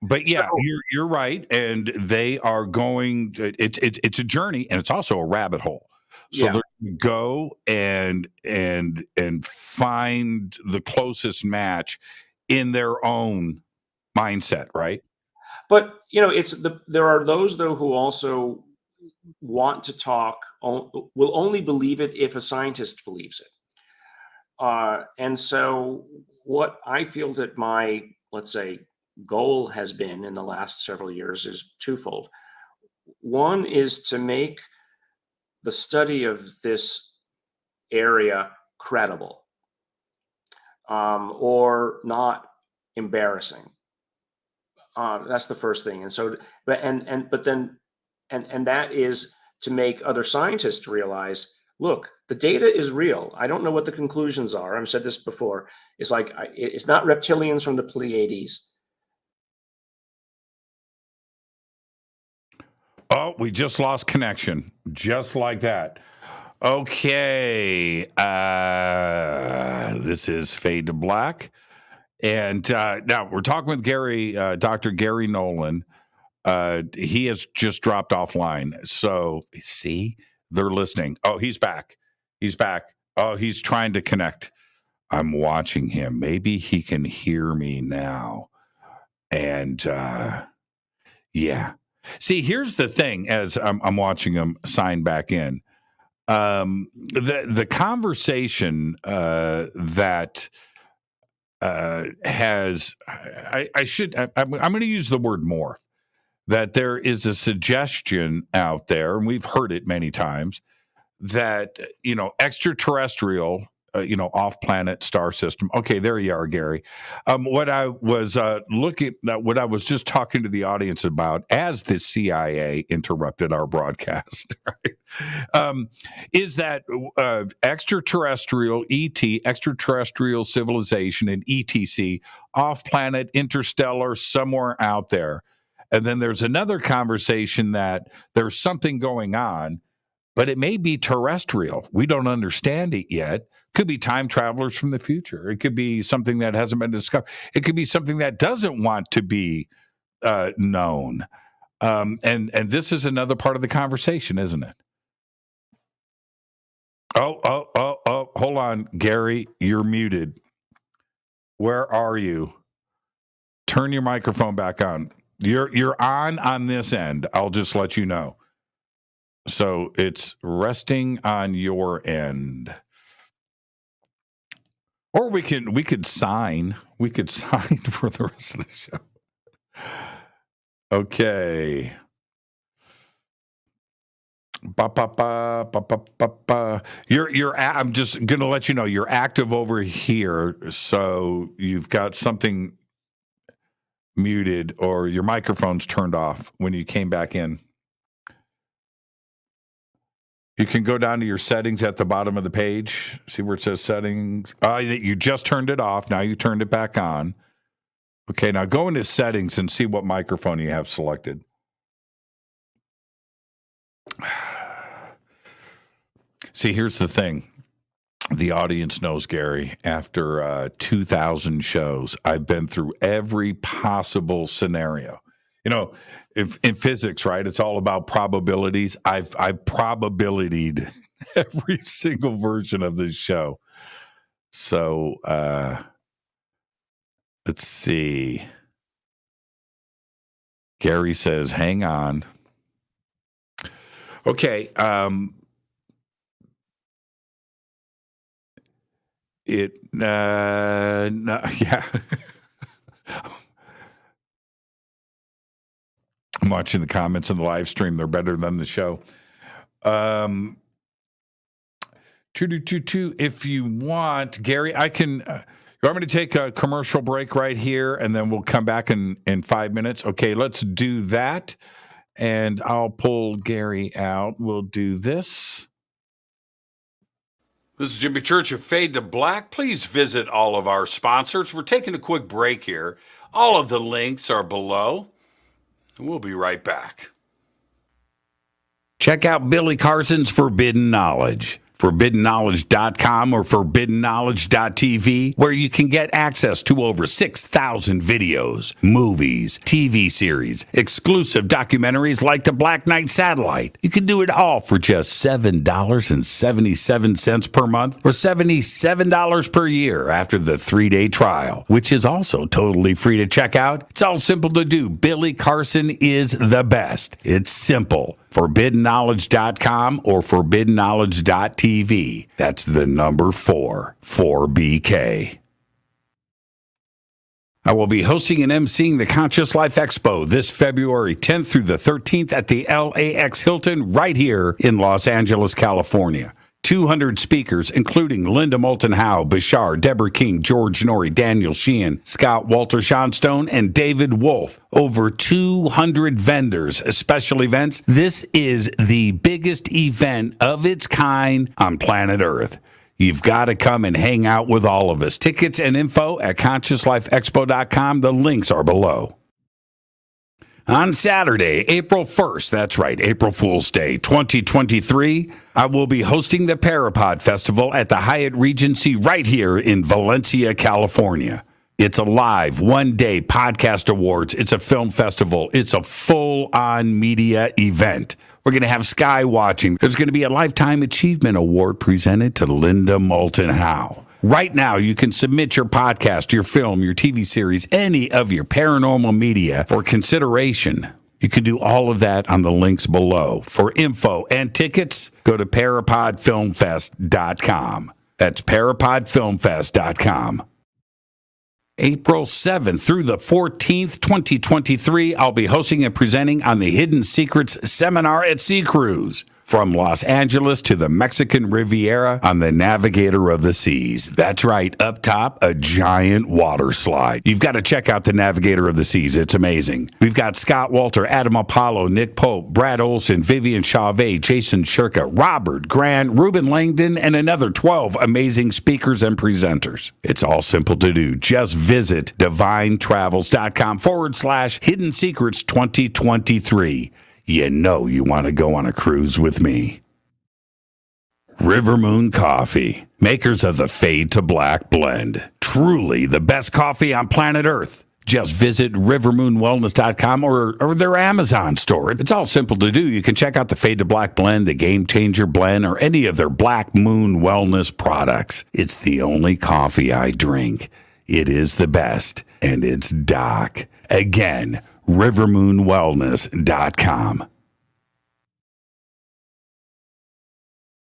But yeah, you're right, and they are going. It's a journey, and it's also a rabbit hole. So go and find the closest match in their own mindset, right? But there are those though who also want to talk, will only believe it if a scientist believes it. And so what I feel that my, let's say, goal has been in the last several years is twofold. One is to make the study of this area credible, or not embarrassing. That's the first thing. And so, but that is to make other scientists realize, look, the data is real. I don't know what the conclusions are. I've said this before. It's like, it's not reptilians from the Pleiades. Oh, we just lost connection, just like that. Okay, this is Fade to Black, and now we're talking with Garry, Dr. Garry Nolan. He has just dropped offline, so see, they're listening. Oh, he's back. He's back. Oh, he's trying to connect. I'm watching him. Maybe he can hear me now. And yeah. See, here's the thing as I'm watching him sign back in. The conversation that has, I'm going to use the word morph, that there is a suggestion out there, and we've heard it many times, that, extraterrestrial, off-planet star system. Okay, there you are, Garry. What I was what I was just talking to the audience about as the CIA interrupted our broadcast, right? Is that extraterrestrial, extraterrestrial civilization, and ETC, off-planet, interstellar, somewhere out there. And then there's another conversation that there's something going on, but it may be terrestrial. We don't understand it yet. Could be time travelers from the future. It could be something that hasn't been discovered. It could be something that doesn't want to be known. And this is another part of the conversation, isn't it? Oh, hold on, Garry, you're muted. Where are you? Turn your microphone back on. You're on this end. I'll just let you know. So it's resting on your end. Or we could sign. We could sign for the rest of the show. Okay. I'm just gonna let you know you're active over here, so you've got something muted or your microphone's turned off when you came back in. You can go down to your settings at the bottom of the page. See where it says settings. You just turned it off. Now you turned it back on. Okay, now go into settings and see what microphone you have selected. See, here's the thing. The audience knows, Garry, after 2,000 shows, I've been through every possible scenario. If in physics, right, it's all about probabilities. I've probabilitied every single version of this show. So let's see. Garry says, hang on. Okay. No, yeah. I'm watching the comments in the live stream. They're better than the show. If you want, Garry, I can. You want me to take a commercial break right here, and then we'll come back in 5 minutes? Okay, let's do that. And I'll pull Garry out. We'll do this. This is Jimmy Church of Fade to Black. Please visit all of our sponsors. We're taking a quick break here. All of the links are below. We'll be right back. Check out Billy Carson's Forbidden Knowledge. ForbiddenKnowledge.com or ForbiddenKnowledge.tv, where you can get access to over 6,000 videos, movies, TV series, exclusive documentaries like The Black Knight Satellite. You can do it all for just $7.77 per month or $77 per year after the 3-day trial, which is also totally free to check out. It's all simple to do. Billy Carson is the best. It's simple. ForbiddenKnowledge.com or ForbiddenKnowledge.tv. That's the number 4BK. I will be hosting and emceeing the Conscious Life Expo this February 10th through the 13th at the LAX Hilton right here in Los Angeles, California. 200 speakers, including Linda Moulton Howe, Bashar, Deborah King, George Norrie, Daniel Sheehan, Scott Walter Johnstone, and David Wolf. Over 200 vendors, special events. This is the biggest event of its kind on planet Earth. You've got to come and hang out with all of us. Tickets and info at ConsciousLifeExpo.com. The links are below. On Saturday, April 1st, that's right, April Fool's Day 2023, I will be hosting the Parapod Festival at the Hyatt Regency right here in Valencia, California. It's a live one-day podcast awards. It's a film festival. It's a full-on media event. We're going to have sky watching. There's going to be a Lifetime Achievement Award presented to Linda Moulton Howe. Right now, you can submit your podcast, your film, your TV series, any of your paranormal media for consideration. You can do all of that on the links below. For info and tickets, go to parapodfilmfest.com. That's parapodfilmfest.com. April 7th through the 14th, 2023, I'll be hosting and presenting on the Hidden Secrets Seminar at Sea Cruise. From Los Angeles to the Mexican Riviera on the Navigator of the Seas. That's right, up top, a giant water slide. You've got to check out the Navigator of the Seas. It's amazing. We've got Scott Walter, Adam Apollo, Nick Pope, Brad Olson, Vivian Chauvet, Jason Shirka, Robert Grant, Ruben Langdon, and another 12 amazing speakers and presenters. It's all simple to do. Just visit divinetravels.com/Hidden Secrets 2023. You know you want to go on a cruise with me. River Moon Coffee, makers of the Fade to Black blend. Truly the best coffee on planet Earth. Just visit rivermoonwellness.com or their Amazon store. It's all simple to do. You can check out the Fade to Black blend, the Game Changer blend, or any of their Black Moon Wellness products. It's the only coffee I drink. It is the best, and it's Doc. Again, rivermoonwellness.com.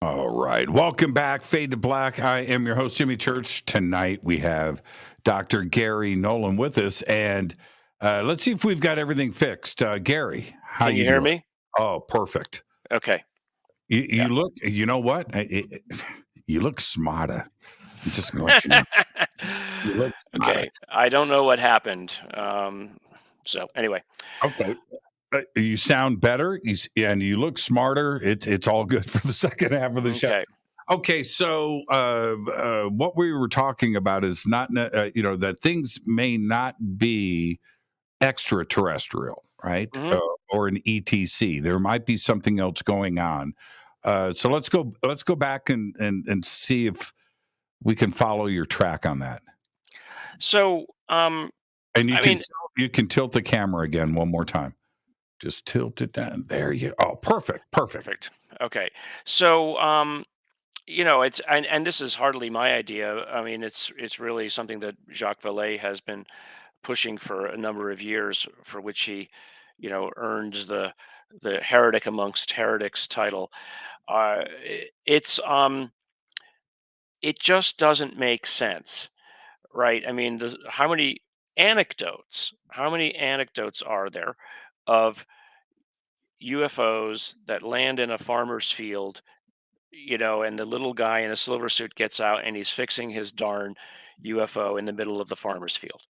All right. Welcome back, Fade to Black. I am your host, Jimmy Church. Tonight we have Dr. Garry Nolan with us, and let's see if we've got everything fixed. Garry, how Can you hear doing? me? Oh, perfect. Okay. You look, you know what? You look smarter. I'm just going to let you know. You look smarter. Okay. I don't know what happened. So anyway. Okay. You sound better, and you look smarter. It's all good for the second half of the show. Okay, so what we were talking about is not, that things may not be extraterrestrial, right? Mm-hmm. Or an ETC. There might be something else going on. So let's go back and see if we can follow your track on that. So, and you can tilt the camera again one more time. Just tilt it down. There you go. Oh, perfect. Okay. So, it's and this is hardly my idea. I mean, it's really something that Jacques Vallée has been pushing for a number of years, for which he, earned the heretic amongst heretics title. It just doesn't make sense, right? I mean, how many anecdotes are there of UFOs that land in a farmer's field, and the little guy in a silver suit gets out and he's fixing his darn UFO in the middle of the farmer's field?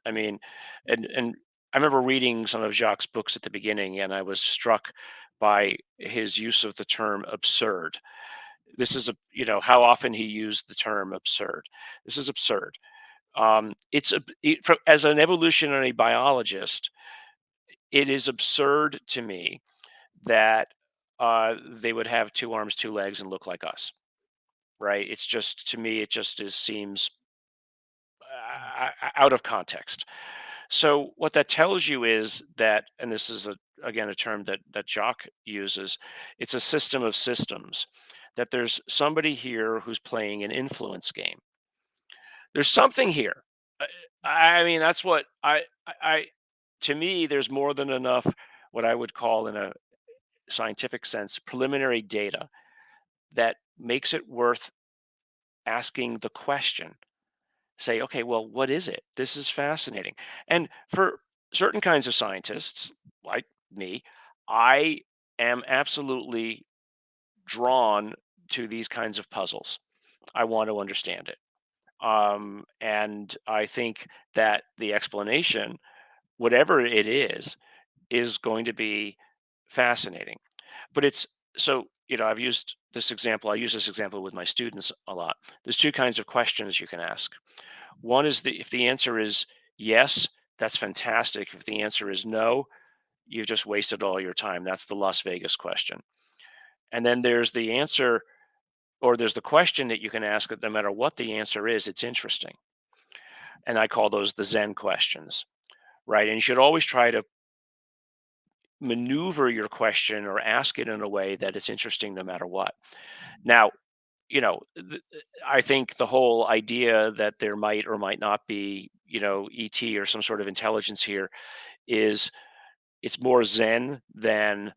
I mean, and I remember reading some of Jacques' books at the beginning, and I was struck by his use of the term absurd. This is how often he used the term absurd. This is absurd. As an evolutionary biologist, it is absurd to me that they would have 2 arms, 2 legs, and look like us. right? It's just, to me, it just seems out of context. So what that tells you is that, and this is again a term that Jock uses, it's a system of systems. That there's somebody here who's playing an influence game. There's something here. Uh, I mean, that's what I to me, there's more than enough what I would call, in a scientific sense, preliminary data that makes it worth asking the question. Say, okay, well, what is it? This is fascinating. And for certain kinds of scientists, like me, I am absolutely drawn to these kinds of puzzles. I want to understand it. And I think that the explanation, whatever it is going to be fascinating. But it's so, I've used this example. I use this example with my students a lot. There's two kinds of questions you can ask. One is, if the answer is yes, that's fantastic. If the answer is no, you've just wasted all your time. That's the Las Vegas question. And then there's the answer, or there's the question that you can ask that no matter what the answer is, it's interesting. And I call those the Zen questions, right? And you should always try to maneuver your question or ask it in a way that it's interesting no matter what. Now, I think the whole idea that there might or might not be, ET or some sort of intelligence here, is it's more Zen than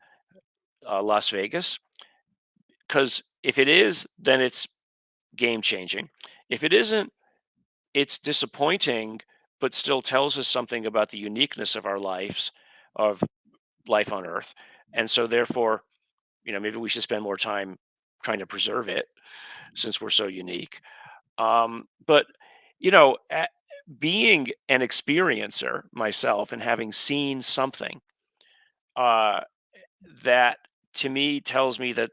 Las Vegas. Because if it is, then it's game changing. If it isn't, it's disappointing, but still tells us something about the uniqueness of our lives, of life on Earth. And so, therefore, maybe we should spend more time trying to preserve it, since we're so unique. But being an experiencer myself and having seen something, uh, that to me tells me that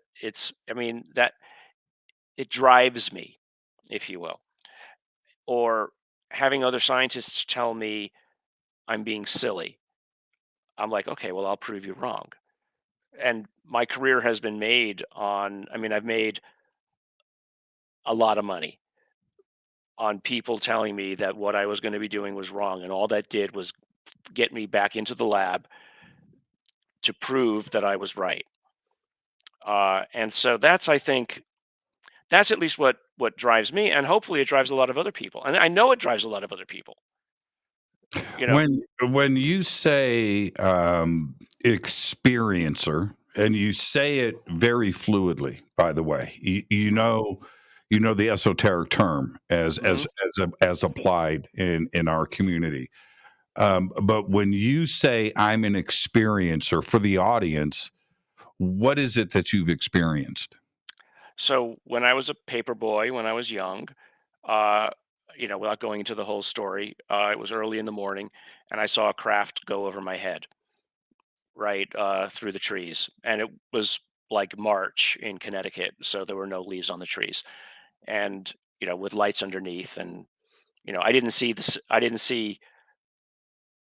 that it drives me, if you will. Or having other scientists tell me I'm being silly, I'm like, okay, well, I'll prove you wrong. And my career has been made on, I've made a lot of money on people telling me that what I was going to be doing was wrong, and all that did was get me back into the lab to prove that I was right. And so that's, I think, that's at least what drives me, and hopefully it drives a lot of other people. And I know it drives a lot of other people. You know, When you say experiencer, and you say it very fluidly, by the way, you know the esoteric term mhm. as applied in our community. But when you say I'm an experiencer for the audience, what is it that you've experienced? So when I was a paper boy, when I was young, uh, without going into the whole story, it was early in the morning, and I saw a craft go over my head, right, through the trees, and it was like March in Connecticut, so there were no leaves on the trees, and with lights underneath, and I didn't see the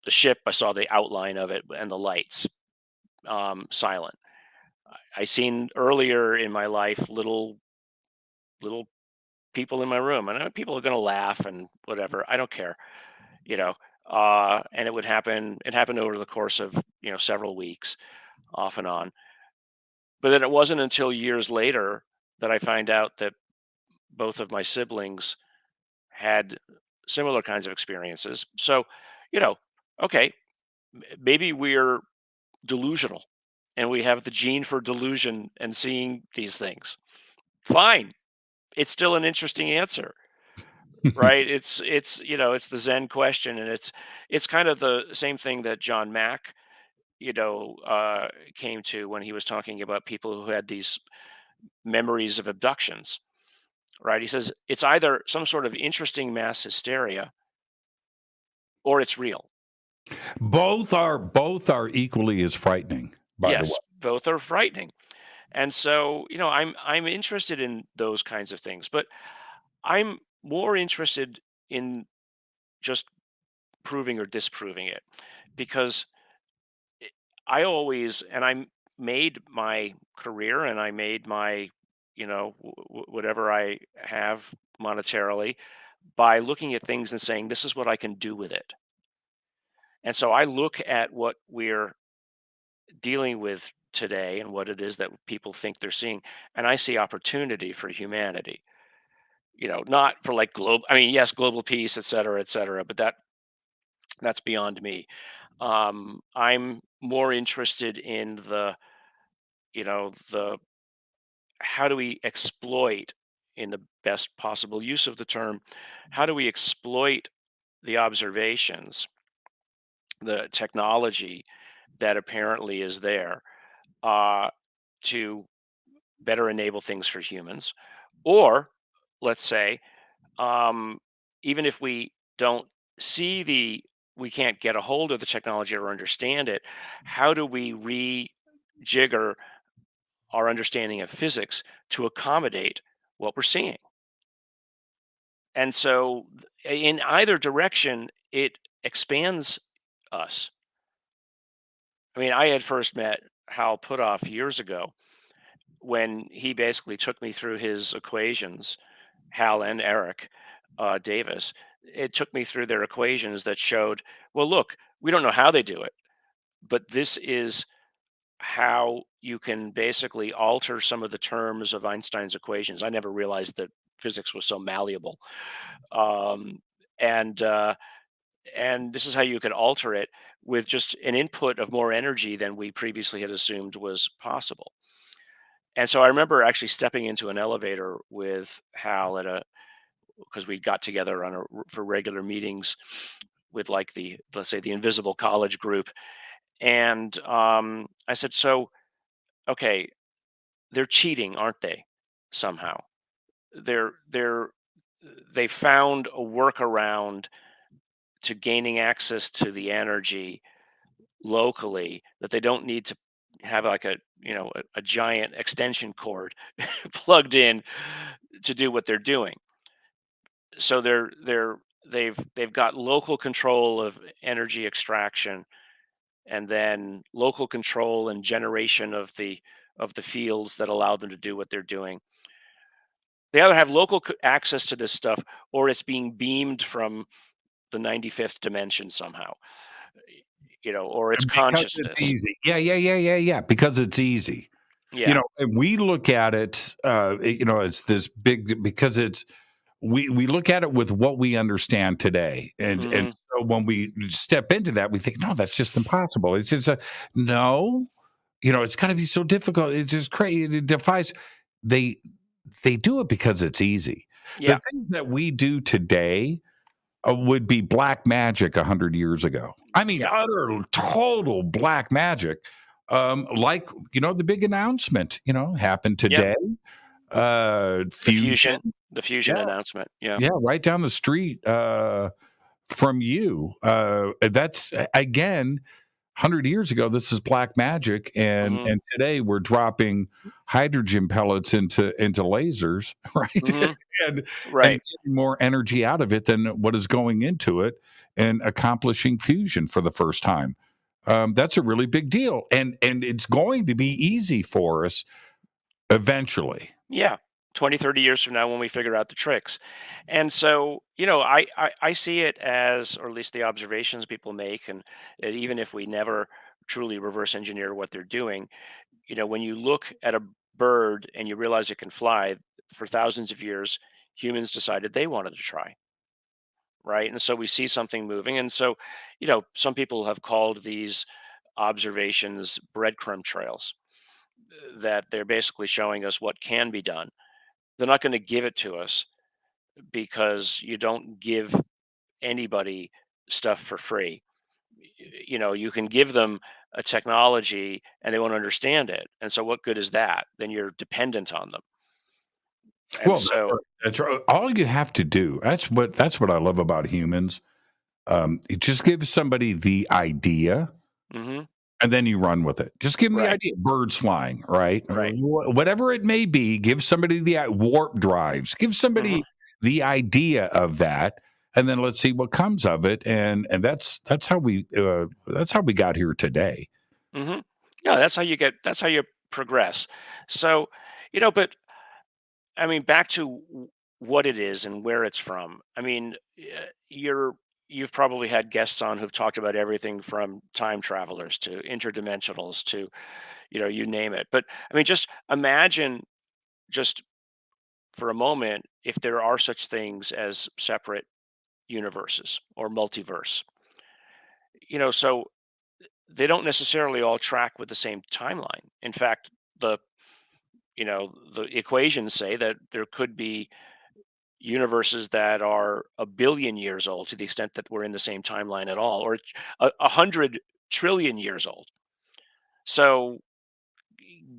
ship. I saw the outline of it and the lights, silent. I seen earlier in my life little people in my room, and people are going to laugh and whatever. I don't care, you know. And it would happen. It happened over the course of several weeks, off and on. But then it wasn't until years later that I find out that both of my siblings had similar kinds of experiences. So, you know, okay, maybe we're delusional, and we have the gene for delusion and seeing these things. Fine, it's still an interesting answer, right? It's the Zen question, and it's kind of the same thing that John Mack came to when he was talking about people who had these memories of abductions, right? He says it's either some sort of interesting mass hysteria, or it's real. Both are equally as frightening, by the way. Yes, both are frightening. And so, I'm interested in those kinds of things, but I'm more interested in just proving or disproving it, because I always, and I made my career, and I made my whatever I have monetarily by looking at things and saying, this is what I can do with it. And so I look at what we're dealing with today and what it is that people think they're seeing, and I see opportunity for humanity. Not for like global. I mean, yes, global peace, et cetera, but that's beyond me. I'm more interested in the how do we exploit, in the best possible use of the term, how do we exploit the observations, the technology that apparently is there, uh, to better enable things for humans, or let's say, um, even if we don't see we can't get a hold of the technology or understand it, how do we rejigger our understanding of physics to accommodate what we're seeing? And so, in either direction, it expands us. I mean, I had first met Hal Puthoff years ago when he basically took me through his equations. Hal and Eric Davis. It took me through their equations that showed, well, look, we don't know how they do it, but this is how you can basically alter some of the terms of Einstein's equations. I never realized that physics was so malleable. Um, and and this is how you could alter it with just an input of more energy than we previously had assumed was possible. And so I remember actually stepping into an elevator with Hal because we got together for regular meetings with like let's say the invisible college group. And I said, so, okay, they're cheating, aren't they? Somehow they're they're they found a workaround to gaining access to the energy locally, that they don't need to have like a giant extension cord plugged in to do what they're doing. So they've got local control of energy extraction, and then local control and generation of the fields that allow them to do what they're doing. They either have local access to this stuff, or it's being beamed from the 95th dimension somehow, or it's Because it's consciousness. easy. Yeah. Because it's easy. Yeah. And we look at it, it's this big, because we look at it with what we understand today. And Hmm. so when we step into that, we think, no, that's just impossible. It's just no, it's going to be so difficult. It's just crazy. It defies, they, they do it because it's easy. The Yeah. things that we do today would be black magic 100 years ago. I mean, Yeah. utter total black magic. Like, the big announcement, happened Yep. today. The Fusion. fusion, the fusion Yeah. announcement. Yeah. Yeah. Right down the street from you. That's, again, 100 years ago, this is black magic. And, Hmm. and today we're dropping hydrogen pellets into lasers, right? Hmm. and Right. getting more energy out of it than what is going into it, and accomplishing fusion for the first time. That's a really big deal, and it's going to be easy for us eventually. Yeah. 20, 30 years from now when we figure out the tricks. And so, I see it as, or at least the observations people make, and that even if we never truly reverse engineer what they're doing, when you look at a bird and you realize it can fly, for thousands of years, humans decided they wanted to try. Right. And so we see something moving. And so, some people have called these observations breadcrumb trails, that they're basically showing us what can be done. They're not going to give it to us, because you don't give anybody stuff for free. You can give them a technology and they won't understand it. And so what good is that? Then you're dependent on them. And Well, that's so, right. That's right. All you have to do. That's what I love about humans. You just give somebody the idea, mhm, and then you run with it. Just give them the right, idea. Birds flying, right? right. Whatever it may be, give somebody the warp drives. Give Hmm. somebody the idea of that, and then let's see what comes of it. And that's how we got here today. Hmm. Yeah, that's how you progress. So, but I mean, back to what it is and where it's from. I mean, you've probably had guests on who've talked about everything from time travelers to interdimensionals to, you name it. But I mean, just imagine, just for a moment, if there are such things as separate universes or multiverse. So they don't necessarily all track with the same timeline. In fact, the the equations say that there could be universes that are 1 billion years old, to the extent that we're in the same timeline at all, or 100 trillion years old. So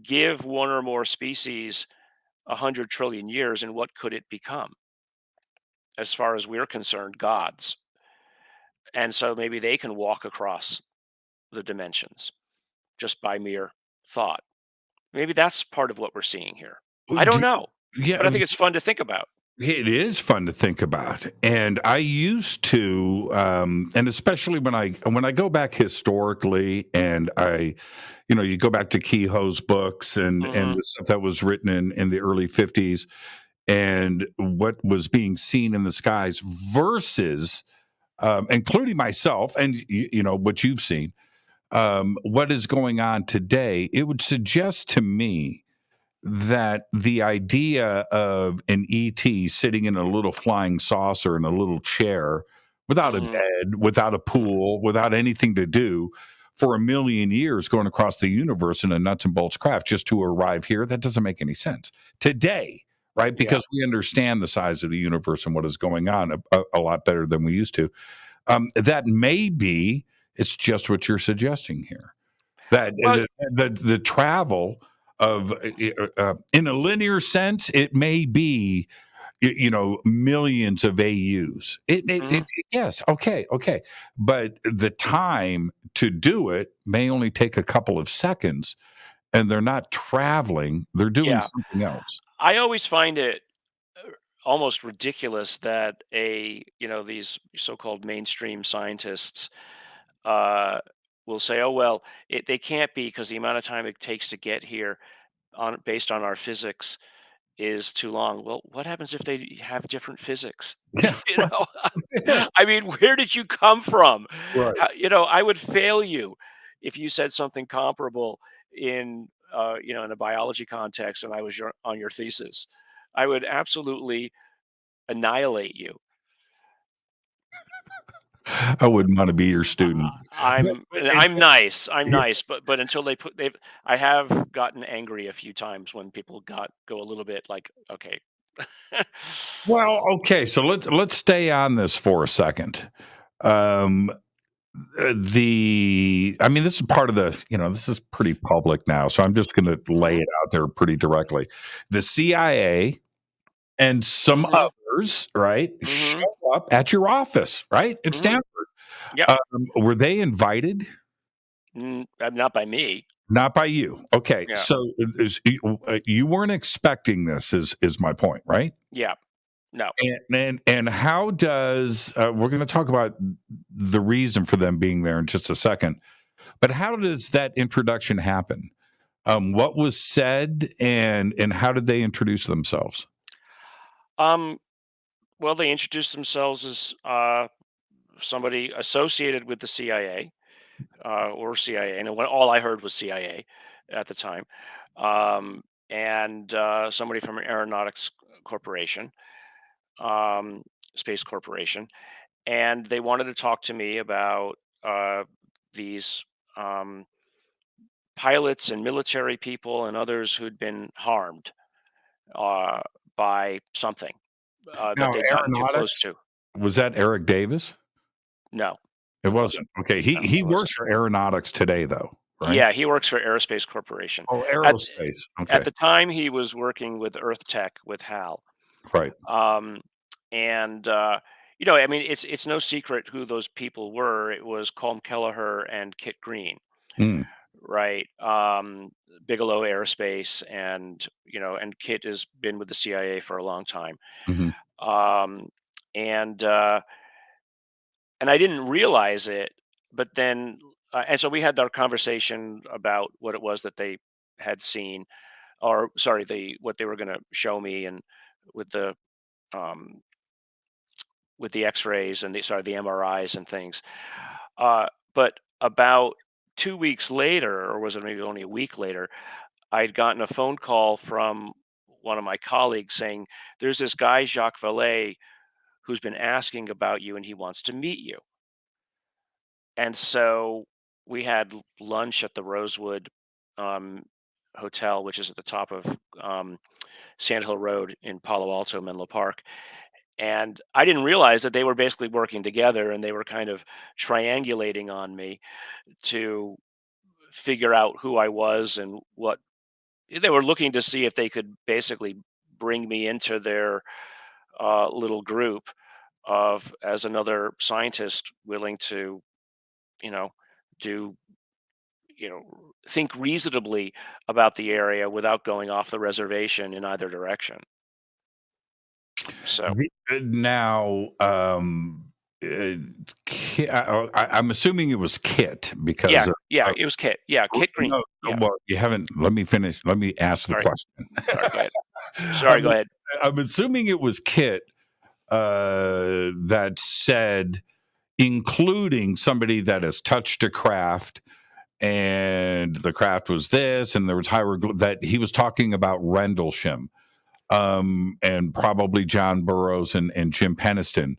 give one or more species 100 trillion years, and what could it become? As far as we're concerned, gods. And so maybe they can walk across the dimensions just by mere thought. Maybe that's part of what we're seeing here. I don't Do- know, yeah, but I think it's fun to think about. it is fun to think about, and I used to, and especially when I go back historically, and you go back to Kehoe's books and Hmm. the stuff that was written in the early 50s, and what was being seen in the skies versus, including myself, and what you've seen, what is going on today. It would suggest to me that the idea of an ET sitting in a little flying saucer in a little chair without a Hmm. bed, without a pool, without anything to do for 1 million years going across the universe in a nuts and bolts craft just to arrive here, that doesn't make any sense today, right? Yeah. Because we understand the size of the universe and what is going on a lot better than we used to. That may be, it's just what you're suggesting here, that Well, the travel of in a linear sense, it may be millions of AUs. mhm. Yes, okay, but the time to do it may only take a couple of seconds, and they're not traveling; they're doing Yeah. something else. I always find it almost ridiculous that these so-called mainstream scientists uh, will say, "Oh well, they can't be because the amount of time it takes to get here, based on our physics, is too long." Well, what happens if they have different physics? Yeah, You right. know, Yeah, I mean, where did you come from? right. I would fail you if you said something comparable in a biology context, and I was on your thesis. I would absolutely annihilate you. I wouldn't want to be your student, but I'm nice. I'm nice, but until they've I have gotten angry a few times when people go a little bit like, okay. well, okay. So let's stay on this for a second. Um, I mean, this is part of this is pretty public now, so I'm just going to lay Hmm. it out there pretty directly. The CIA and some Hmm. others, right, Hmm. show up at your office, right, at Hmm. Stanford. Yep. Um, were they invited? Not by me. Not by you. Okay, Yeah. so you weren't expecting this. Is my point, right? Yeah. No. And how does we're going to talk about the reason for them being there in just a second, but how does that introduction happen? What was said, and how did they introduce themselves? Um. Well, they introduced themselves as somebody associated with the CIA, or CIA, and all I heard was CIA at the time, and somebody from an aeronautics corporation, um, space corporation, and they wanted to talk to me about these um, pilots and military people and others who'd been harmed uh, by something that Now, they'd gotten too close aeronautics, to. was that Eric Davis? No, It it wasn't. wasn't. Okay, he No, he it works wasn't. for aeronautics today, though, right? Yeah, he works for Aerospace Corporation. Oh, At aerospace. at Okay, the time, he was working with Earth Tech with Hal. right. Um, and I mean, it's no secret who those people were. It was Colm Kelleher and Kit Green, Mm, right? Bigelow Aerospace, and Kit has been with the CIA for a long time. mhm. Um, and uh, and I didn't realize it, but then, and so we had our conversation about what it was that they had seen. or sorry, what they were going to show me, and with the um, with the X-rays and the MRIs and things. But about 2 weeks later, or was it maybe only a week later, I'd gotten a phone call from one of my colleagues saying, "There's this guy Jacques Vallée who's been asking about you, and he wants to meet you." And so we had lunch at the Rosewood um, Hotel, which is at the top of Sand Hill Road in Palo Alto, Menlo Park. And I didn't realize that they were basically working together, and they were kind of triangulating on me to figure out who I was and what they were looking to see if they could basically bring me into their little group of as another scientist willing to, you know, do, think reasonably about the area without going off the reservation in either direction. So Now, uh, I'm assuming it was Kit because yeah, yeah, it was Kit. Yeah, Kit Green. no, Yeah, well, you haven't. Let me finish. Let me ask the sorry, question. sorry. Go ahead. Sorry, I'm, go ahead. I'm assuming it was Kit that said, including somebody that has touched a craft, and the craft was this, and there was that he was talking about Rendlesham, and probably John Burroughs and Jim Peniston.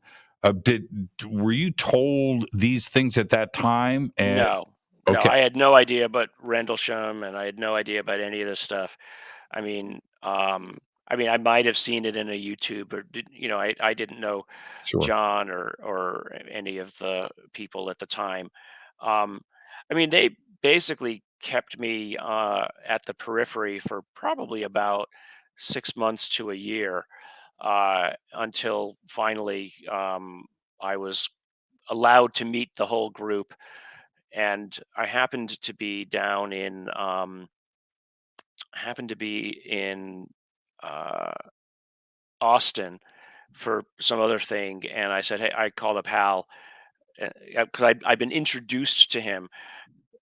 Were you told these things at that time? And No, no, okay, I had no idea about Rendlesham, and I had no idea about any of this stuff. I mean, I might have seen it in a YouTube, or I didn't know sure. John or any of the people at the time. Um, they basically kept me at the periphery for probably about 6 months to a year, until finally I was allowed to meet the whole group. And I happened to be in uh, Austin for some other thing, and I said, "Hey," I called up Hal because I'd been introduced to him,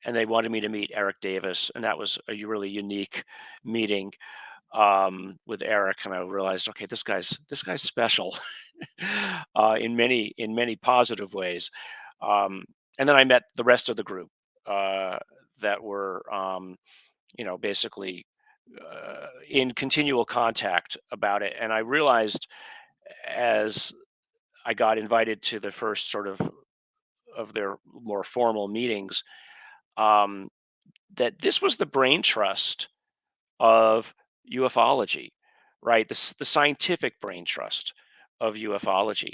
and they wanted me to meet Eric Davis, and that was a really unique meeting with Eric, and I realized, okay, this guy's special in many positive ways. Um, and then I met the rest of the group that were basically in continual contact about it. And I realized as I got invited to the first sort of their more formal meetings, um, that this was the brain trust of ufology, right? The scientific brain trust of ufology.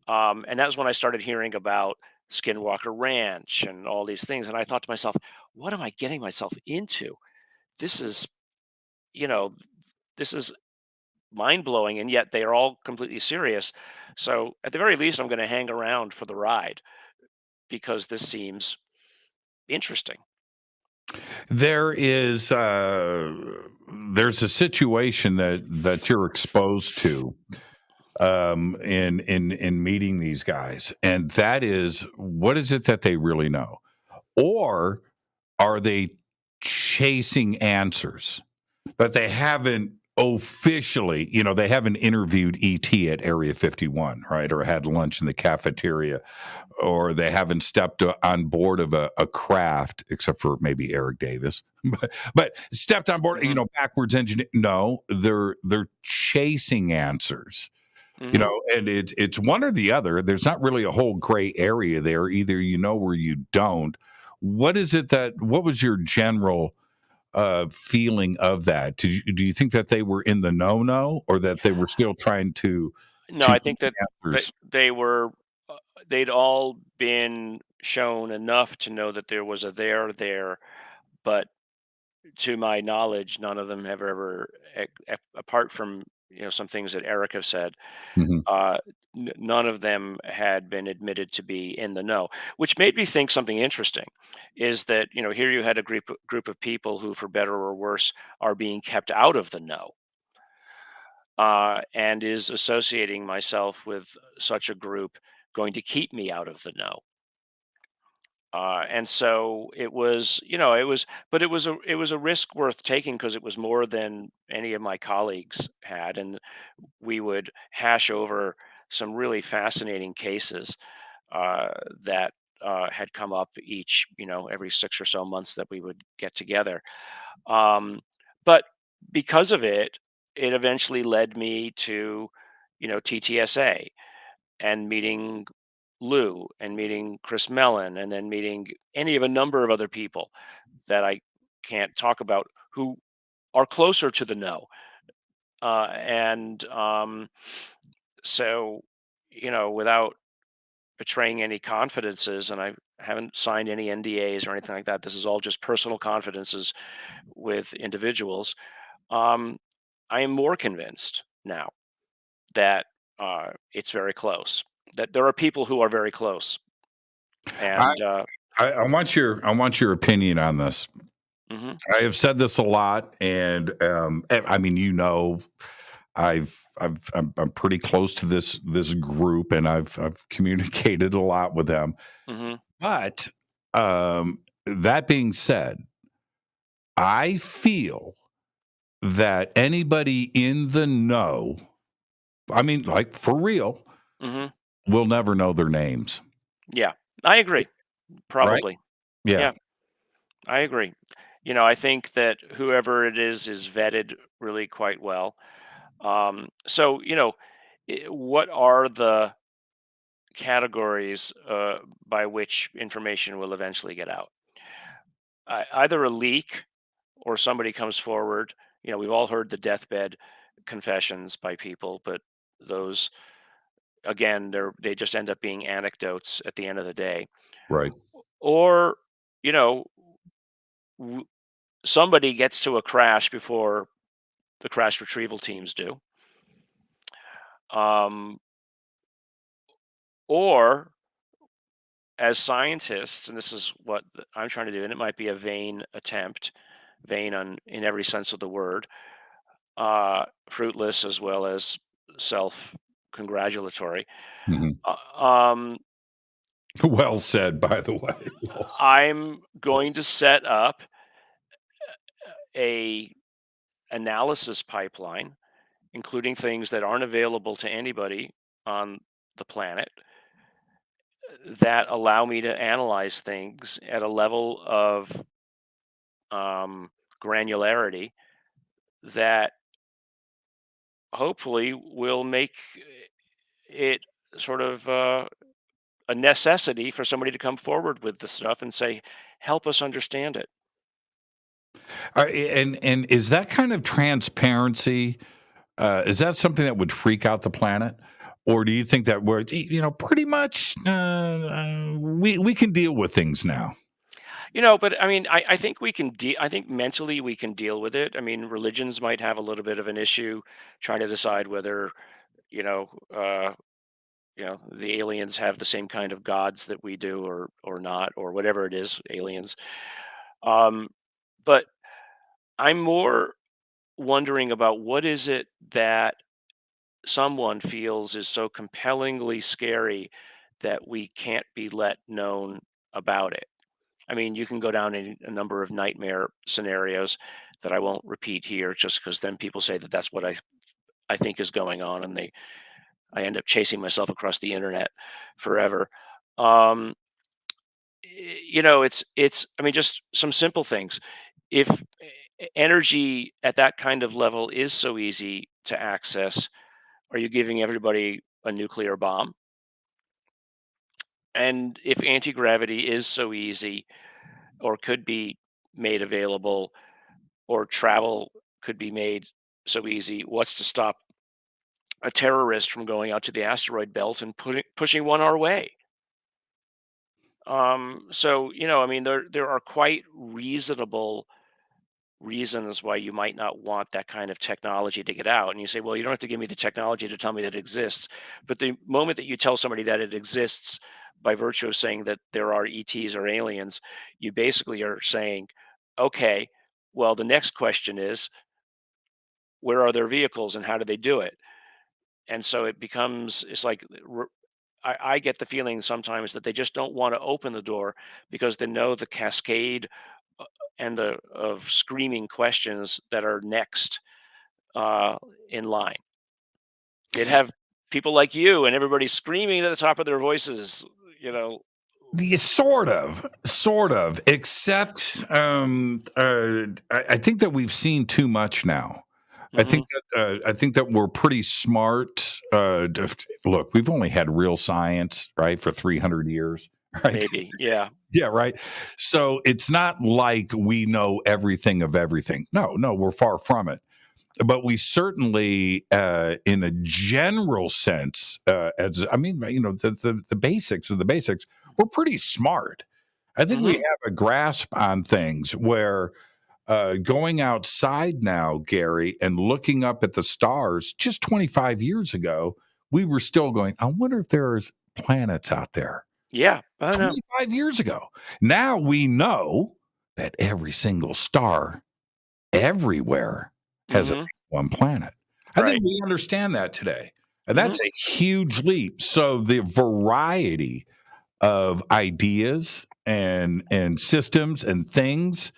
And that was when I started hearing about Skinwalker Ranch and all these things. And I thought to myself, what am I getting myself into? This is, you know, this is mind blowing, and yet they are all completely serious. So at the very least, I'm going to hang around for the ride because this seems interesting. There's a situation that you're exposed to in meeting these guys, and that is, what is it that they really know, or are they chasing answers that they haven't officially, they haven't interviewed ET at Area 51, right, or had lunch in the cafeteria, or they haven't stepped on board of a craft, except for maybe Eric Davis, but stepped on board, Hmm. backwards engineer. No, they're chasing answers, Hmm. and it's one or the other. There's not really a whole gray area there. Either you know or you don't. What was your general feeling of that? Do you think that they were in the no, or that they were still trying to No, I find think that answers? they were, they'd all been shown enough to know that there was a there, but to my knowledge, none of them have ever, apart from some things that Eric have said, Mhm. uh, none of them had been admitted to be in the know, which made me think something interesting. Is that here you had a group of people who, for better or worse, are being kept out of the know, and is associating myself with such a group going to keep me out of the know? And so it was, but it was a risk worth taking because it was more than any of my colleagues had, and we would hash over some really fascinating cases uh, that had come up each, every 6 or so months that we would get together. Um, but because of it, it eventually led me to, TTSA and meeting Lou and meeting Chris Mellon and then meeting any of a number of other people that I can't talk about who are closer to the know. And so, without betraying any confidences, and I haven't signed any NDAs or anything like that. This is all just personal confidences with individuals. Um, I am more convinced now that it's very close. That there are people who are very close, I, and I want your opinion on this. mhm, I have said this a lot, and I mean, I'm pretty close to this group, and I've communicated a lot with them. mhm, But that being said, I feel that anybody in the know, I mean, like for real, mhm, will never know their names. yeah, I agree. Right? Probably, Yeah. yeah, I agree. I think that whoever it is vetted really quite well. So, what are the categories by which information will eventually get out? Either a leak or somebody comes forward. We've all heard the deathbed confessions by people, but those, again, they just end up being anecdotes at the end of the day. Right. Or, you know, w- somebody gets to a crash before the crash retrieval teams do. Um, or as scientists, and this is what I'm trying to do, and it might be a vain attempt, vain in every sense of the word, fruitless as well as self-congratulatory. Mhm. Uh, um, Well said, by the way. Well said. I'm going Yes. to set up a analysis pipeline, including things that aren't available to anybody on the planet, that allow me to analyze things at a level of um, granularity that hopefully will make it sort of a necessity for somebody to come forward with the stuff and say, "Help us understand it." And is that kind of transparency? Is that something that would freak out the planet, or do you think that we're pretty much we can deal with things now? But I mean, I think we can. I think mentally we can deal with it. I mean, religions might have a little bit of an issue trying to decide whether you know, uh, the aliens have the same kind of gods that we do, or not, or whatever it is, aliens. Um, but I'm more wondering about what is it that someone feels is so compellingly scary that we can't be let known about it. I mean, you can go down a number of nightmare scenarios that I won't repeat here, just because then people say that that's what I think is going on, and I end up chasing myself across the internet forever. Um, it's I mean, just some simple things. If energy at that kind of level is so easy to access, are you giving everybody a nuclear bomb? And if anti-gravity is so easy or could be made available, or travel could be made so easy, what's to stop a terrorist from going out to the asteroid belt and pushing one our way? So, I mean, there are quite reasonable reasons why you might not want that kind of technology to get out. And you say, well, you don't have to give me the technology to tell me that it exists. But the moment that you tell somebody that it exists by virtue of saying that there are ETs or aliens, you basically are saying, okay, well, the next question is, where are their vehicles and how do they do it? And so it's like I get the feeling sometimes that they just don't want to open the door because they know the cascade and the of screaming questions that are next uh, in line. They'd have people like you and everybody screaming at the top of their voices, you know. Yeah, sort of. Except, I think that we've seen too much now. Mhm. I think that we're pretty smart. Look, we've only had real science, right, for 300 years, right? Maybe, yeah. Yeah, right. So it's not like we know everything of everything. No, no, we're far from it. But we certainly, in a general sense, as I mean, the basics of the basics, we're pretty smart. I think we Mhm. have a grasp on things where going outside now, Gary, and looking up at the stars just 25 years ago, we were still going, I wonder if there's planets out there. Yeah, I know. 25 years ago. Now we know that every single star everywhere has at Mhm. least one planet. I think Right. we understand that today. And Mhm. that's a huge leap. So the variety of ideas and systems and things,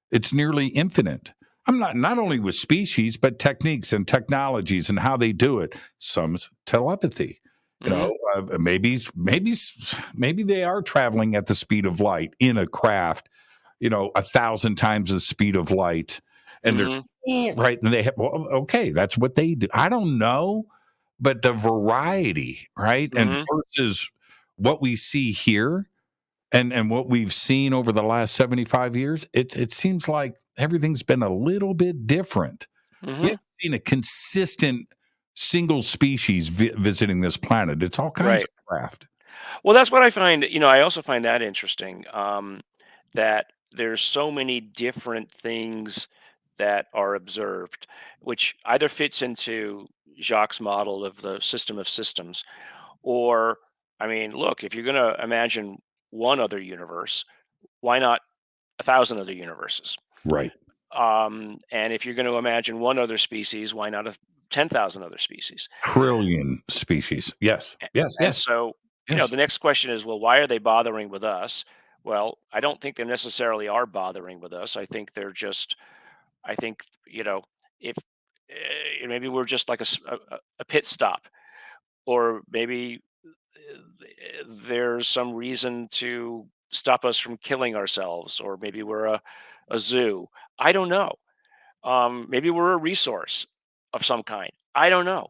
it's nearly infinite. I'm not only with species, but techniques and technologies and how they do it. Some's telepathy. Mhm. Maybe they are traveling at the speed of light in a craft, 1,000 times the speed of light, and they're Mhm. right. And they have, well, okay, that's what they do. I don't know, but the variety, right, and Mhm. versus what we see here and what we've seen over the last 75 years, it seems like everything's been a little bit different. We Mhm. haven't seen a consistent single species visiting this planet. It's all kinds Right. of craft. Well, that's what I find, I also find that interesting, that there's so many different things that are observed, which either fits into Jacques' model of the system of systems, or, I mean, look, if you're going to imagine one other universe, why not a thousand other universes? Right. And if you're going to imagine one other species, why not 10,000 other species? Trillion species. Yes. A- Yes. And Yes. so, Yes. the next question is, well, why are they bothering with us? Well, I don't think they necessarily are bothering with us. I think, if maybe we're just like a pit stop, or maybe there's some reason to stop us from killing ourselves, or maybe we're a zoo. I don't know. Maybe we're a resource of some kind. I don't know.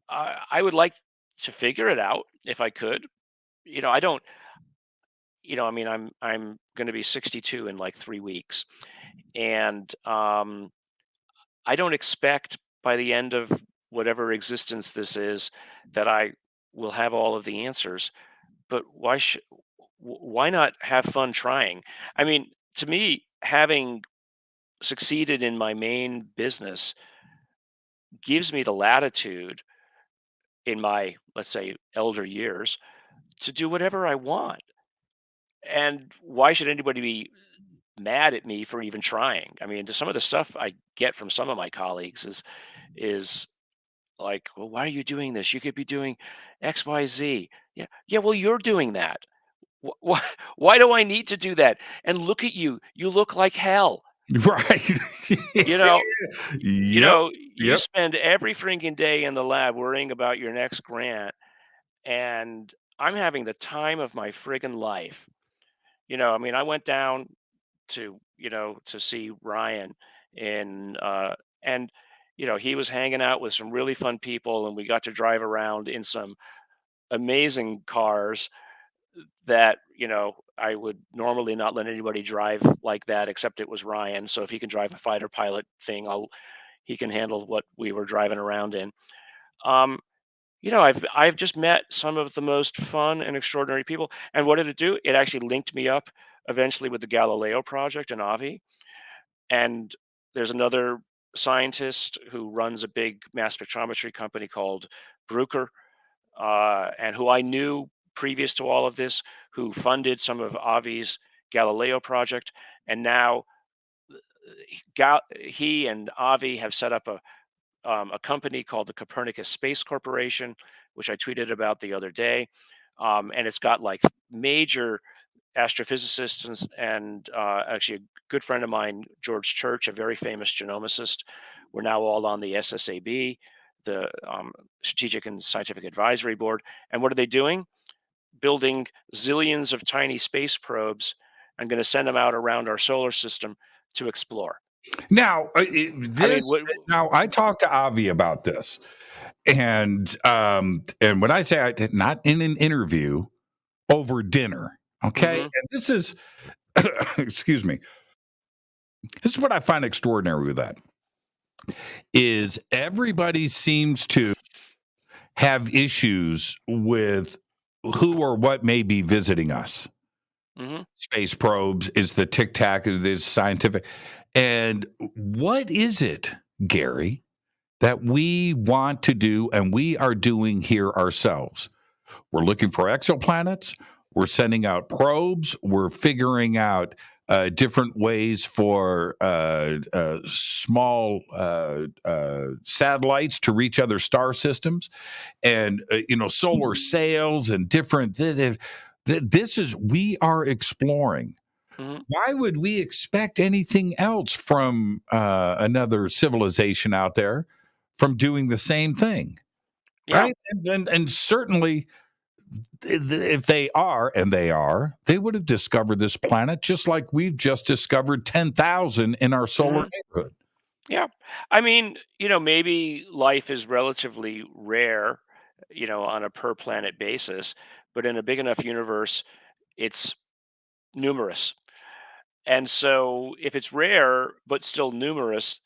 I would like to figure it out if I could. I don't. I mean, I'm going to be 62 in like 3 weeks, and I don't expect by the end of whatever existence this is that I will have all of the answers. But why not have fun trying? I mean, to me, having succeeded in my main business gives me the latitude in my, let's say, elder years to do whatever I want. And why should anybody be mad at me for even trying? I mean, some of the stuff I get from some of my colleagues is like, well, why are you doing this? You could be doing X, Y, Z. Yeah, yeah. Well, you're doing that. Why? Why do I need to do that? And look at you. You look like hell. Right. You know. Yep. You Yep. spend every freaking day in the lab worrying about your next grant, and I'm having the time of my friggin' life. I mean, I went down to see Ryan in and he was hanging out with some really fun people, and we got to drive around in some amazing cars that I would normally not let anybody drive like that, except it was Ryan. So if he can drive a fighter pilot thing, he can handle what we were driving around in. um I've just met some of the most fun and extraordinary people. And what did it do? It actually linked me up eventually with the Galileo project and Avi. And there's another scientist who runs a big mass spectrometry company called Bruker, and who I knew previous to all of this, who funded some of Avi's Galileo project. And now he and Avi have set up a company called the Copernicus Space Corporation, which I tweeted about the other day. And it's got like major astrophysicists and actually a good friend of mine, George Church, a very famous genomicist. We're now all on the SSAB, the Strategic and Scientific Advisory Board. And what are they doing? Building zillions of tiny space probes and going to send them out around our solar system to explore. Now, I mean, now I talked to Avi about this, and when I say I did not in an interview, over dinner, okay, mhm, and this is excuse me, this is what I find extraordinary with that is everybody seems to have issues with who or what may be visiting us. mhm. Space probes is the tic tac, it is scientific. And what is it, Garry, that we want to do and we are doing here ourselves? We're looking for exoplanets. We're sending out probes. We're figuring out different ways for small satellites to reach other star systems, and solar sails and different. This is we are exploring. Mhm. Why would we expect anything else from another civilization out there from doing the same thing, Yeah, right? And certainly if they are, and they are, they would have discovered this planet just like we've just discovered 10,000 in our solar mhm, neighborhood. yeah. I mean, maybe life is relatively rare, on a per planet basis, but in a big enough universe, it's numerous. And so, if it's rare but still numerous,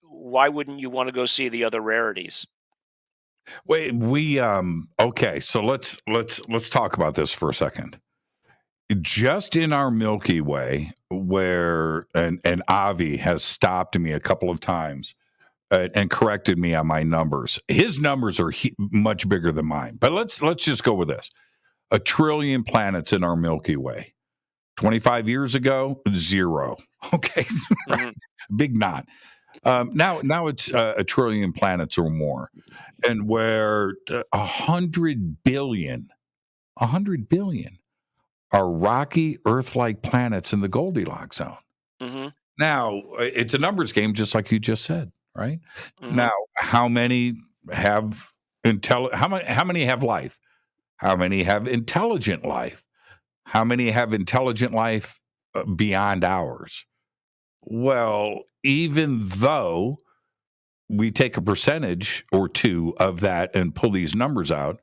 why wouldn't you want to go see the other rarities? Wait, we okay, so let's talk about this for a second. Just in our Milky Way, where and Avi has stopped me a couple of times and corrected me on my numbers. His numbers are much bigger than mine, but let's just go with this: 1 trillion planets in our Milky Way. 25 years ago, zero. Okay, right? Hmm. Big knot. Now it's 1 trillion planets or more, and where 100 billion, 100 billion are rocky Earth-like planets in the Goldilocks zone. Hmm. Now it's a numbers game, just like you just said, right? Hmm. Now, how many have How many have life? How many have intelligent life? How many have intelligent life beyond ours? Well, even though we take a percentage or two of that and pull these numbers out,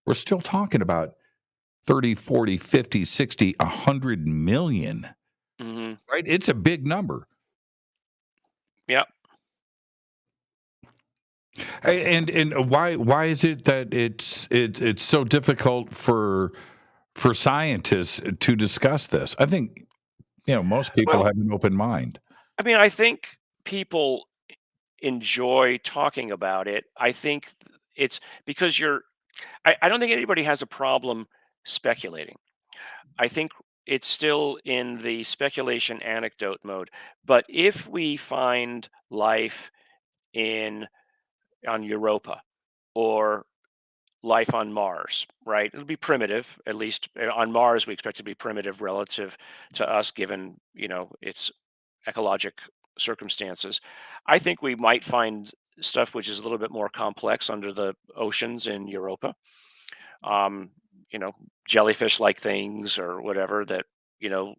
we're still talking about 30, 40, 50, 60, 100 million, Hmm. right? It's a big number. Yeah. And why is it that it's so difficult for scientists to discuss this? I think most people Well, have an open mind. I mean, I think people enjoy talking about it. I think it's because I don't think anybody has a problem speculating. I think it's still in the speculation anecdote mode. But if we find life in on Europa or life on Mars, right? It'll be primitive, at least on Mars. We expect it to be primitive relative to us, given its ecologic circumstances. I think we might find stuff which is a little bit more complex under the oceans in Europa. Um, you know, jellyfish-like things or whatever that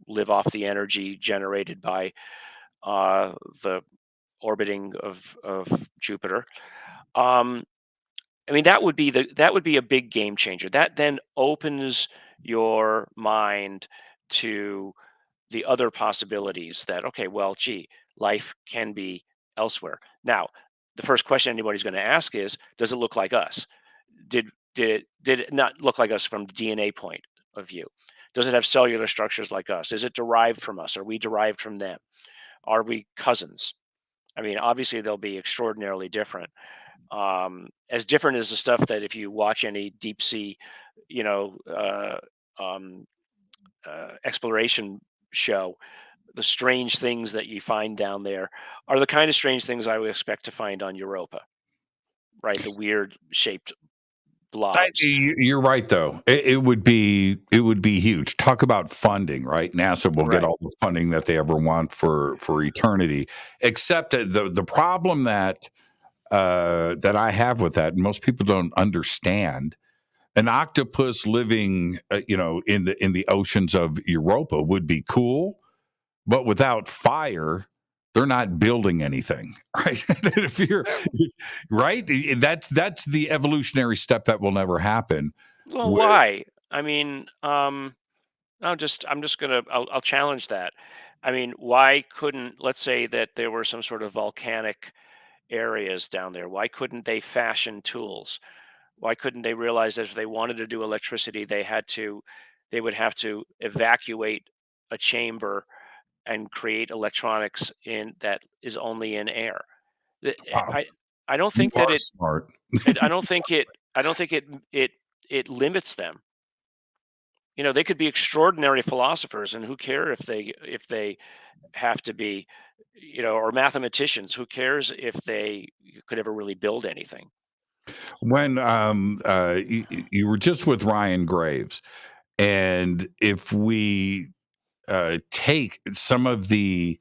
live off the energy generated by the orbiting of Jupiter. Um, I mean, that would be a big game changer. That then opens your mind to the other possibilities that, okay, well, gee, life can be elsewhere. Now, the first question anybody's going to ask is, does it look like us? Did it not look like us from the DNA point of view? Does it have cellular structures like us? Is it derived from us? Are we derived from them? Are we cousins? I mean, obviously they'll be extraordinarily different. As different as the stuff that if you watch any deep sea, you know, uh, um, exploration show, the strange things that you find down there are the kind of strange things I would expect to find on Europa. right? The weird shaped blobs. You're right, though. It would be huge. Talk about funding, right? NASA will get Right. all the funding that they ever want for eternity. Except the problem that I have with that, and most people don't understand, an octopus living, in the oceans of Europa would be cool, but without fire, they're not building anything, right? if you're right, that's the evolutionary step that will never happen. Well, With why? I mean, I'll challenge that. I mean, why couldn't, let's say that there were some sort of volcanic areas down there. Why couldn't they fashion tools? Why couldn't they realize that if they wanted to do electricity, they would have to evacuate a chamber and create electronics in that is only in air? The- wow, I I don't you think that are it smart. I don't think it limits them. They could be extraordinary philosophers, and who care if they have to be, or mathematicians. Who cares if they could ever really build anything? When you were just with Ryan Graves, and if we take some of the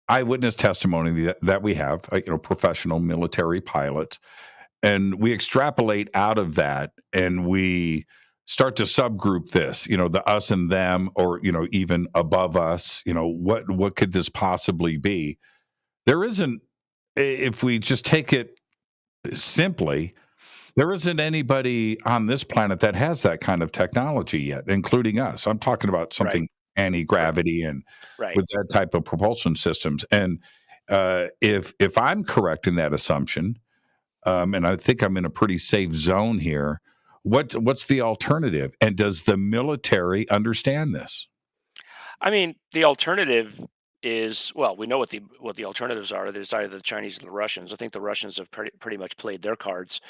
eyewitness testimony that we have, professional military pilots, and we extrapolate out of that, and we start to subgroup this, the us and them, or even above us, what could this possibly be? There isn't, if we just take it simply, there isn't anybody on this planet that has that kind of technology yet, including us. I'm talking about Right. something anti-gravity and Right. with that type of propulsion systems. And if I'm correct in that assumption, and I think I'm in a pretty safe zone here, what's the alternative? And does the military understand this? I mean, the alternative is, well, we know what the alternatives are. There's either the Chinese or the Russians. I think the Russians have pretty much played their cards,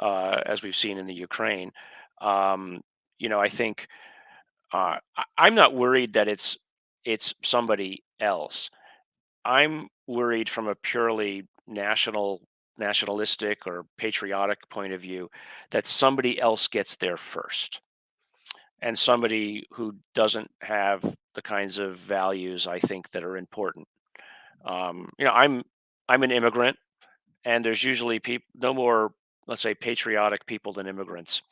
as we've seen in the Ukraine. I think I'm not worried that it's somebody else. I'm worried from a purely nationalistic or patriotic point of view that somebody else gets there first, and somebody who doesn't have the kinds of values I think that are important. I'm an immigrant, and there's usually no more, let's say, patriotic people than immigrants.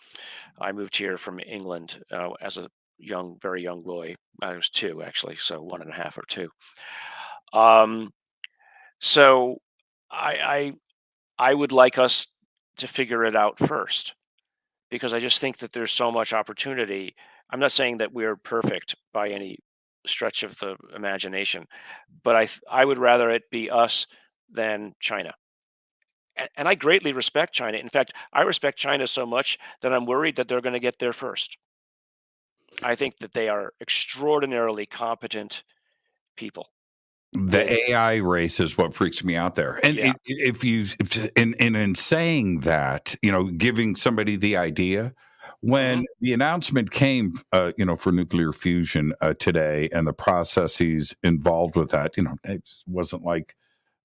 I moved here from England as a very young boy. I was two actually, so one and a half or two. Um, so I, I would like us to figure it out first, because I just think that there's so much opportunity. I'm not saying that we're perfect by any stretch of the imagination, but I would rather it be us than China. And I greatly respect China. In fact, I respect China so much that I'm worried that they're going to get there first. I think that they are extraordinarily competent people The with, AI race is what freaks me out there. And yeah. in saying that, giving somebody the idea, when Hmm. the announcement came, for nuclear fusion today, and the processes involved with that, it wasn't like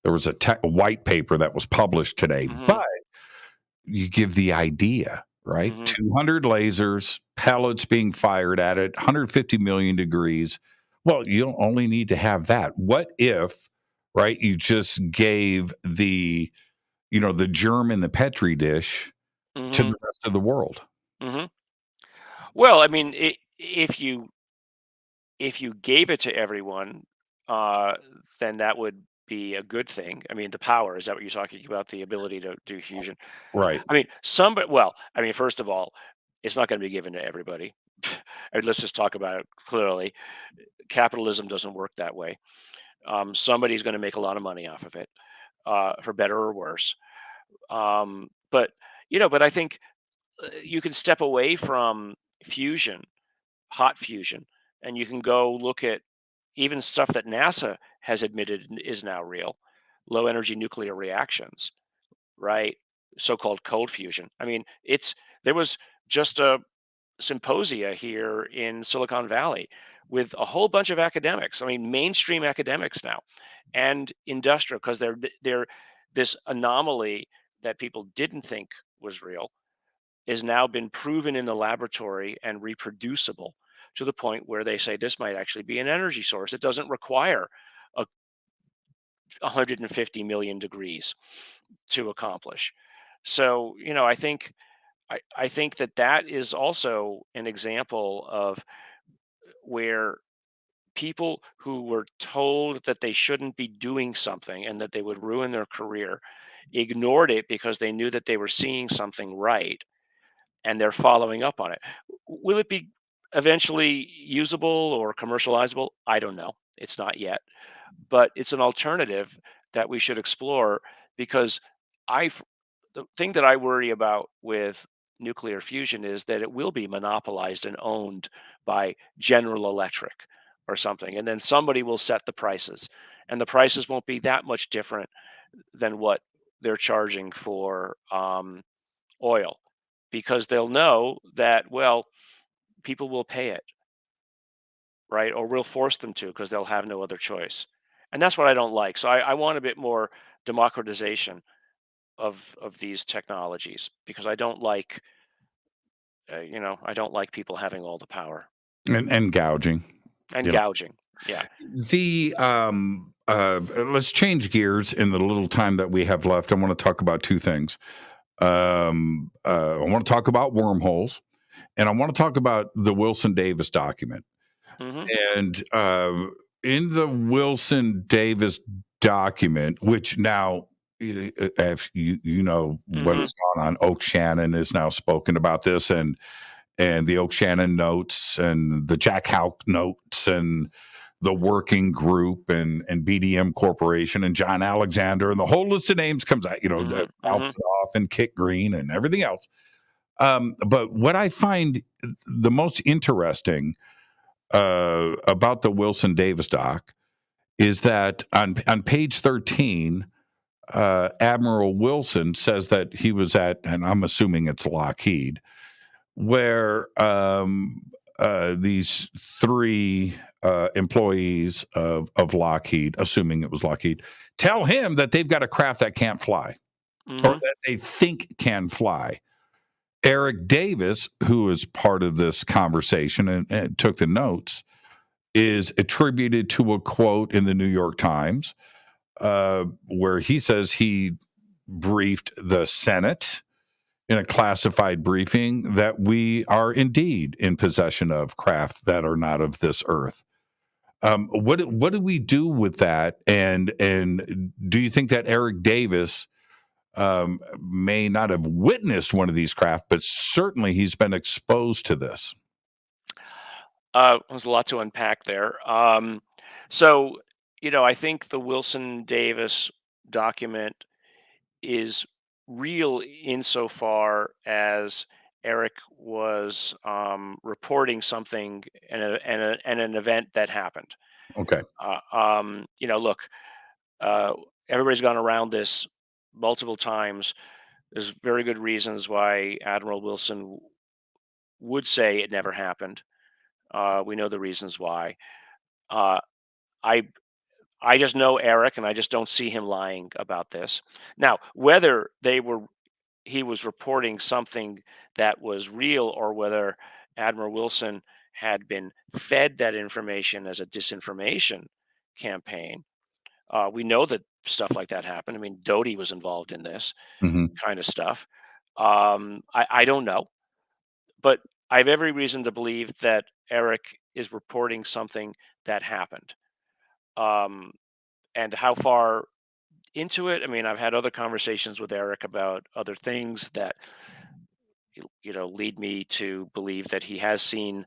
there was a white paper that was published today, Hmm. but you give the idea, right? Hmm. 200 lasers, pellets being fired at it, 150 million degrees. Well, you don't only need to have that. What if, right, you just gave the germ in the petri dish to Hmm. the rest of the world? Hmm. Well, I mean, if you gave it to everyone, uh, then that would be a good thing. I mean, the power, is that what you're talking about? The ability to do fusion. Right. I mean, first of all, it's not going to be given to everybody. Let's just talk about it clearly. Capitalism doesn't work that way. Somebody's going to make a lot of money off of it, for better or worse. But I think you can step away from fusion, hot fusion, and you can go look at even stuff that NASA has admitted is now real, low energy nuclear reactions, right? So-called cold fusion. I mean, there was just a symposia here in Silicon Valley with a whole bunch of academics. I mean, mainstream academics now, and industrial, because they're this anomaly that people didn't think was real is now been proven in the laboratory and reproducible to the point where they say this might actually be an energy source. It doesn't require a 150 million degrees to accomplish. So, I think that that is also an example of where people who were told that they shouldn't be doing something and that they would ruin their career ignored it because they knew that they were seeing something right, and they're following up on it. Will it be eventually usable or commercializable? I don't know. It's not yet, but it's an alternative that we should explore because I the thing that I worry about with nuclear fusion is that it will be monopolized and owned by General Electric or something. And then somebody will set the prices. And the prices won't be that much different than what they're charging for oil because they'll know that, well, people will pay it, right? Or we'll force them to because they'll have no other choice. And that's what I don't like. So I want a bit more democratization of these technologies because I don't like I don't like people having all the power And gouging. and You know, gouging. Yeah. the let's change gears in the little time that we have left. I want to talk about two things. I want to talk about wormholes, and I want to talk about the Wilson Davis document. Hmm. And in the Wilson Davis document, which now, if you know what Hmm. has gone on, Oak Shannon is now spoken about this, and the Oak Shannon notes, and the Jack Houck notes, and the working group, and BDM Corporation, and John Alexander, and the whole list of names comes out. Hmm. Al Hmm. Puthoff and Kit Green and everything else. But what I find the most interesting about the Wilson Davis doc is that on page 13, Admiral Wilson says that he was at, and I'm assuming it's Lockheed, where these three employees of Lockheed, assuming it was Lockheed, tell him that they've got a craft that can't fly or Hmm. that they think can fly. Eric Davis, who is part of this conversation and took the notes, is attributed to a quote in the New York Times where he says he briefed the Senate in a classified briefing that we are indeed in possession of craft that are not of this earth. What do we do with that? And do you think that Eric Davis may not have witnessed one of these craft, but certainly he's been exposed to this? There's a lot to unpack there. So, I think the Wilson Davis document is real insofar as Eric was reporting something and an event that happened. Okay. Look, uh, everybody's gone around this multiple times. There's very good reasons why Admiral Wilson would say it never happened. We know the reasons why. Uh, I I just know Eric, and I just don't see him lying about this. Now, whether he was reporting something that was real, or whether Admiral Wilson had been fed that information as a disinformation campaign, we know that stuff like that happened. I mean, Doty was involved in this Hmm. kind of stuff. I don't know, but I have every reason to believe that Eric is reporting something that happened. Um, and how far into it? I mean, I've had other conversations with Eric about other things that lead me to believe that he has seen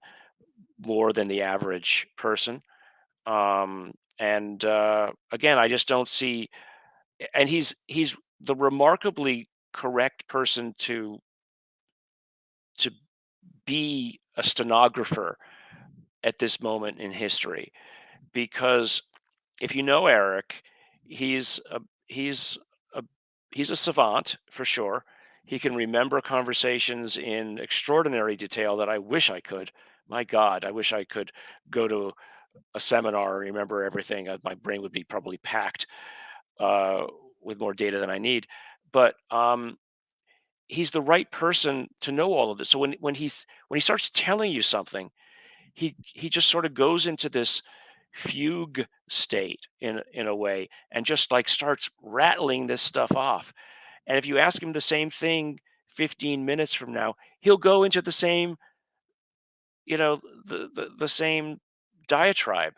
more than the average person. And again, I just don't see. And he's the remarkably correct person to be a stenographer at this moment in history, because if you know Eric, he's a he's a he's a savant for sure. He can remember conversations in extraordinary detail that I wish I could. My God, I wish I could go to a seminar and remember everything. My brain would be probably packed uh, with more data than I need. but he's the right person to know all of this. So when he starts telling you something, he just sort of goes into this fugue state in a way, and just like starts rattling this stuff off. And if you ask him the same thing 15 minutes from now, he'll go into the same, the same diatribe.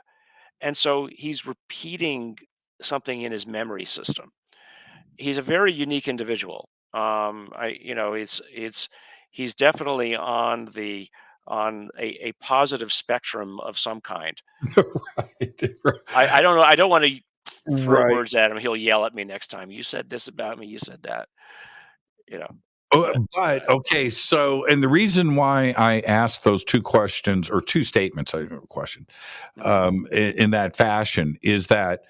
And so he's repeating something in his memory system. He's a very unique individual. He's definitely on a positive spectrum of some kind. Right. I don't know. I don't want to throw Right. words at him. He'll yell at me next time. You said this about me. You said that. You know. But But okay, so and the reason why I asked those two questions or two statements, I don't have a question, mhm, in that fashion is that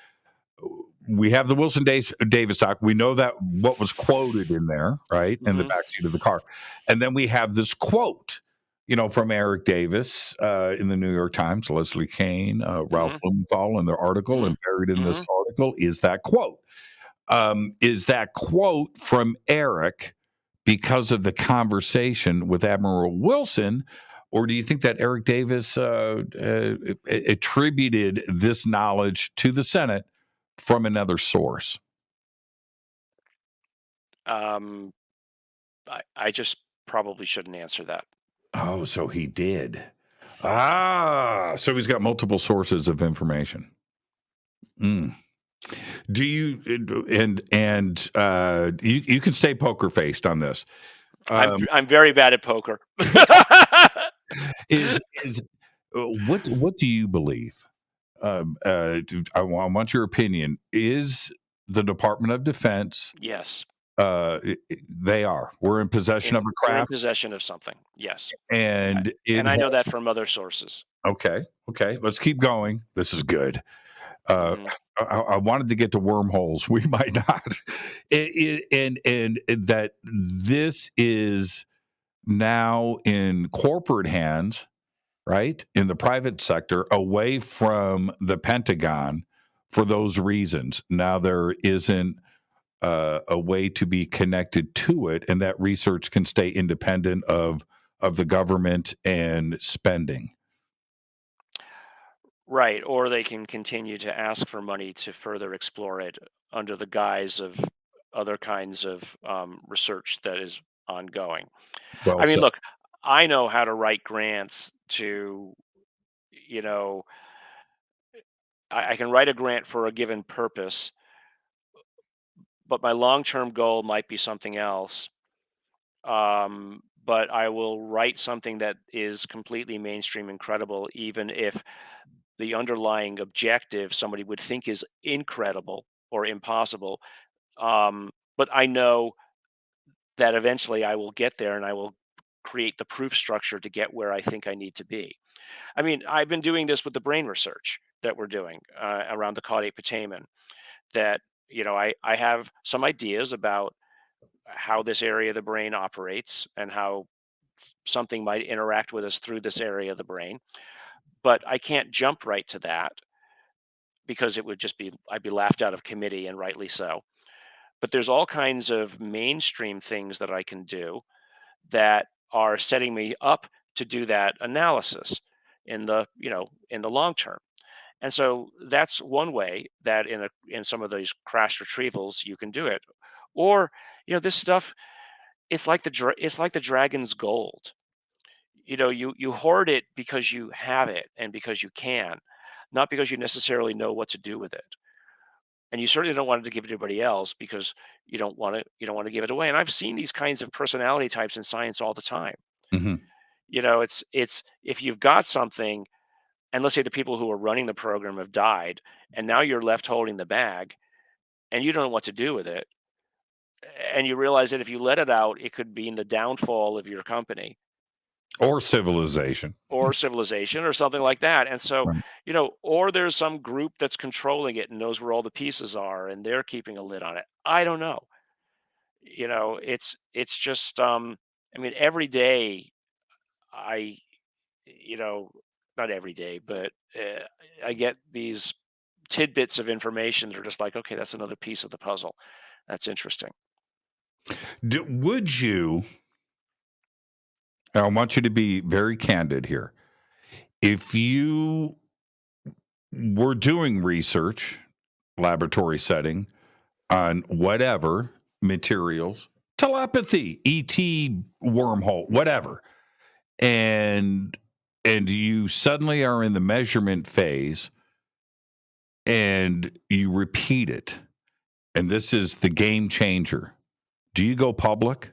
we have the Davis doc. We know that what was quoted in there, right, in the mhm, backseat of the car, and then we have this quote, from Eric Davis in the New York Times, Leslie Kane, Ralph mhm, Blumenthal in their article, mhm, and buried in this mhm. article is that quote. Is that quote from Eric because of the conversation with Admiral Wilson, or do you think that Eric Davis attributed this knowledge to the Senate from another source? Um, I just probably shouldn't answer that. Oh, so he did. So he's got multiple sources of information. Mm. Do you and you can stay poker faced on this? I'm very bad at poker. Is what do you believe? I want your opinion. Is the Department of Defense? Yes, They are. We're in possession of a they're in craft, possession of something. Yes, and it. and I know that from other sources. Okay, okay. Let's keep going. This is good. Uh, Hmm. I wanted to get to wormholes. We might not. And that this is now in corporate hands, right? In the private sector, away from the Pentagon for those reasons. Now there isn't a way to be connected to it, and that research can stay independent of the government and spending. Right, or they can continue to ask for money to further explore it under the guise of other kinds of research that is ongoing. Well I mean, said. look, I know how to write grants to, you know, I can write a grant for a given purpose, but my long-term goal might be something else. But I will write something that is completely mainstream and credible, even if the underlying objective somebody would think is incredible or impossible. But I know that eventually I will get there and I will create the proof structure to get where I think I need to be. I mean, I've been doing this with the brain research that we're doing around the caudate putamen. That I have some ideas about how this area of the brain operates and how something might interact with us through this area of the brain. But I can't jump right to that because it would just be I'd be laughed out of committee, and rightly so. But there's all kinds of mainstream things that I can do that are setting me up to do that analysis in the long term. And so that's one way that in some of these crash retrievals you can do it. Or this stuff, it's like the dragon's gold. You hoard it because you have it and because you can, not because you necessarily know what to do with it. And you certainly don't want to give it to anybody else because you don't want to give it away. And I've seen these kinds of personality types in science all the time. Mhm. It's if you've got something, and let's say the people who are running the program have died, and now you're left holding the bag, and you don't know what to do with it, and you realize that if you let it out, it could mean the downfall of your company Or civilization. or civilization or something like that. And so, Right. or there's some group that's controlling it and knows where all the pieces are, and they're keeping a lid on it. I don't know. It's just I mean, every day I you know not every day, but I get these tidbits of information that are just like, okay, that's another piece of the puzzle. That's interesting. Would you, and I want you to be very candid here, if you were doing research, laboratory setting, on whatever materials, telepathy, ET wormhole, whatever, and you suddenly are in the measurement phase and you repeat it, and this is the game changer, do you go public?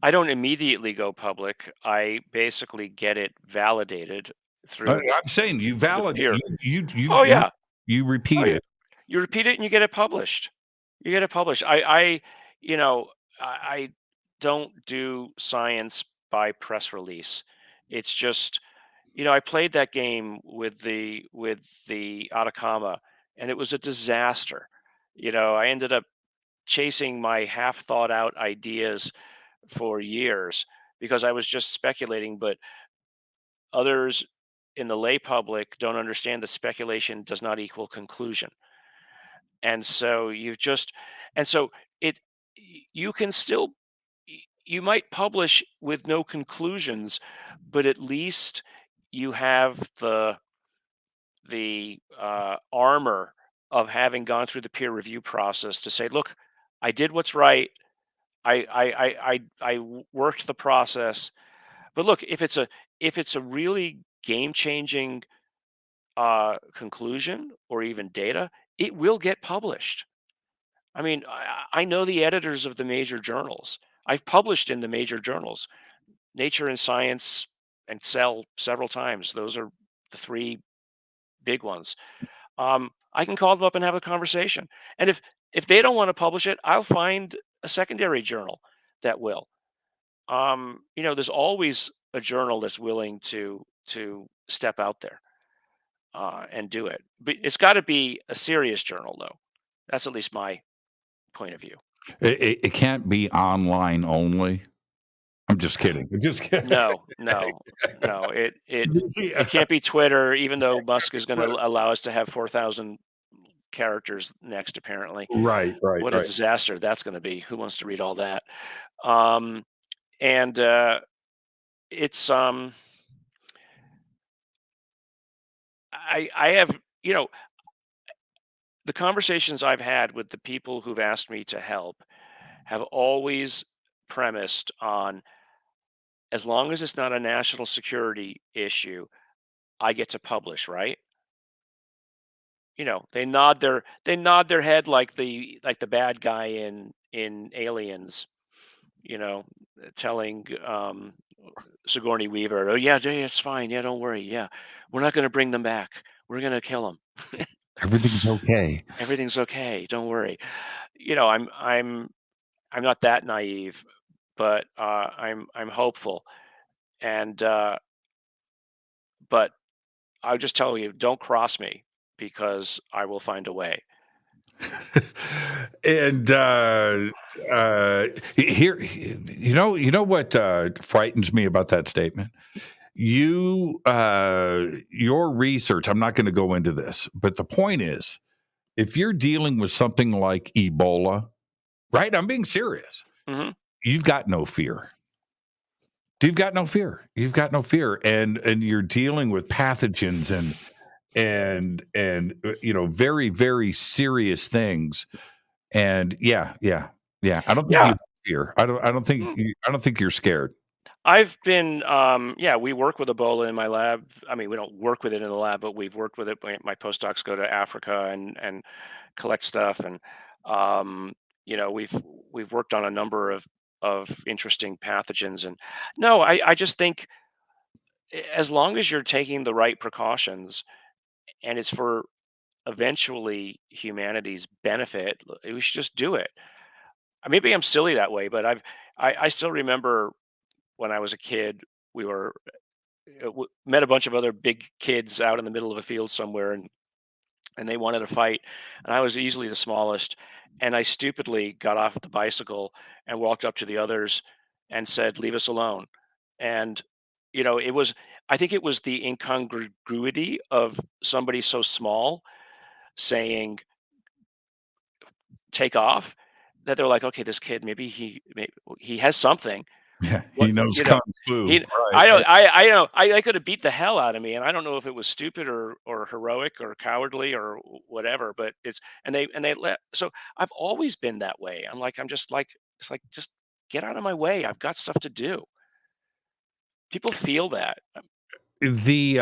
I don't immediately go public. I basically get it validated through I'm saying you the validate, peer. you Oh yeah. you Oh repeat yeah. it. You repeat it and you get it published. You get it published. I you know, I don't do science by press release. It's just, I played that game with the Atacama, and it was a disaster. I ended up chasing my half thought out ideas for years because I was just speculating, but others in the lay public don't understand that speculation does not equal conclusion. And so it you can still you might publish with no conclusions, but at least you have the armor of having gone through the peer review process to say, look, I did what's right. I worked the process. But look, if it's a really game changing conclusion or even data, it will get published. I mean, I know the editors of the major journals. I've published in the major journals, Nature and Science and Cell several times. Those are the three big ones. I can call them up and have a conversation. And if they don't want to publish it, I'll find a secondary journal that will. There's always a journal that's willing to step out there and do it. But it's got to be a serious journal, though. That's at least my point of view. It can't be online only. I'm just kidding. Just kidding. No, no, no. It Yeah. can't be Twitter, even though Musk is going to allow us to have 4,000 characters next. Apparently, Right. what a disaster that's going to be. Who wants to read all that? Um, and it's I have the conversations I've had with the people who've asked me to help have always premised on, as long as it's not a national security issue, I get to publish, right? They nod their head like the bad guy in Aliens, telling Sigourney Weaver, "Oh yeah, it's fine. Yeah, don't worry. Yeah, we're not going to bring them back. We're going to kill them. Everything's okay. Everything's okay. Don't worry." I'm not that naive, but I'm hopeful, and but I'll just tell you, don't cross me because I will find a way. And here, what frightens me about that statement? Your research, I'm not going to go into this, but the point is, if you're dealing with something like Ebola, right? I'm being serious. Hmm. You've got no fear. You've got no fear. You've got no fear, and you're dealing with pathogens and very, very serious things. And yeah. I don't think you Yeah. have fear. I don't think you're scared. I've been, we work with Ebola in my lab. I mean, we don't work with it in the lab, but we've worked with it. My postdocs go to Africa and collect stuff, and we've worked on a number of interesting pathogens. And no, I just think, as long as you're taking the right precautions and it's for eventually humanity's benefit, we should just do it. Maybe I'm silly that way, but I still remember when I was a kid, we met a bunch of other big kids out in the middle of a field somewhere, and they wanted to fight, and I was easily the smallest, and I stupidly got off the bicycle and walked up to the others and said, "Leave us alone." And it was, I think it was the incongruity of somebody so small saying, "Take off," that they're like, okay, this kid, maybe he has something. Yeah, he What, knows you know, kung fu. he, Right, I don't, right. I know, I could have beat the hell out of me, and I don't know if it was stupid or heroic or cowardly or whatever, but and they let. So I've always been that way. I'm just like, it's like, just get out of my way. I've got stuff to do. People feel that. The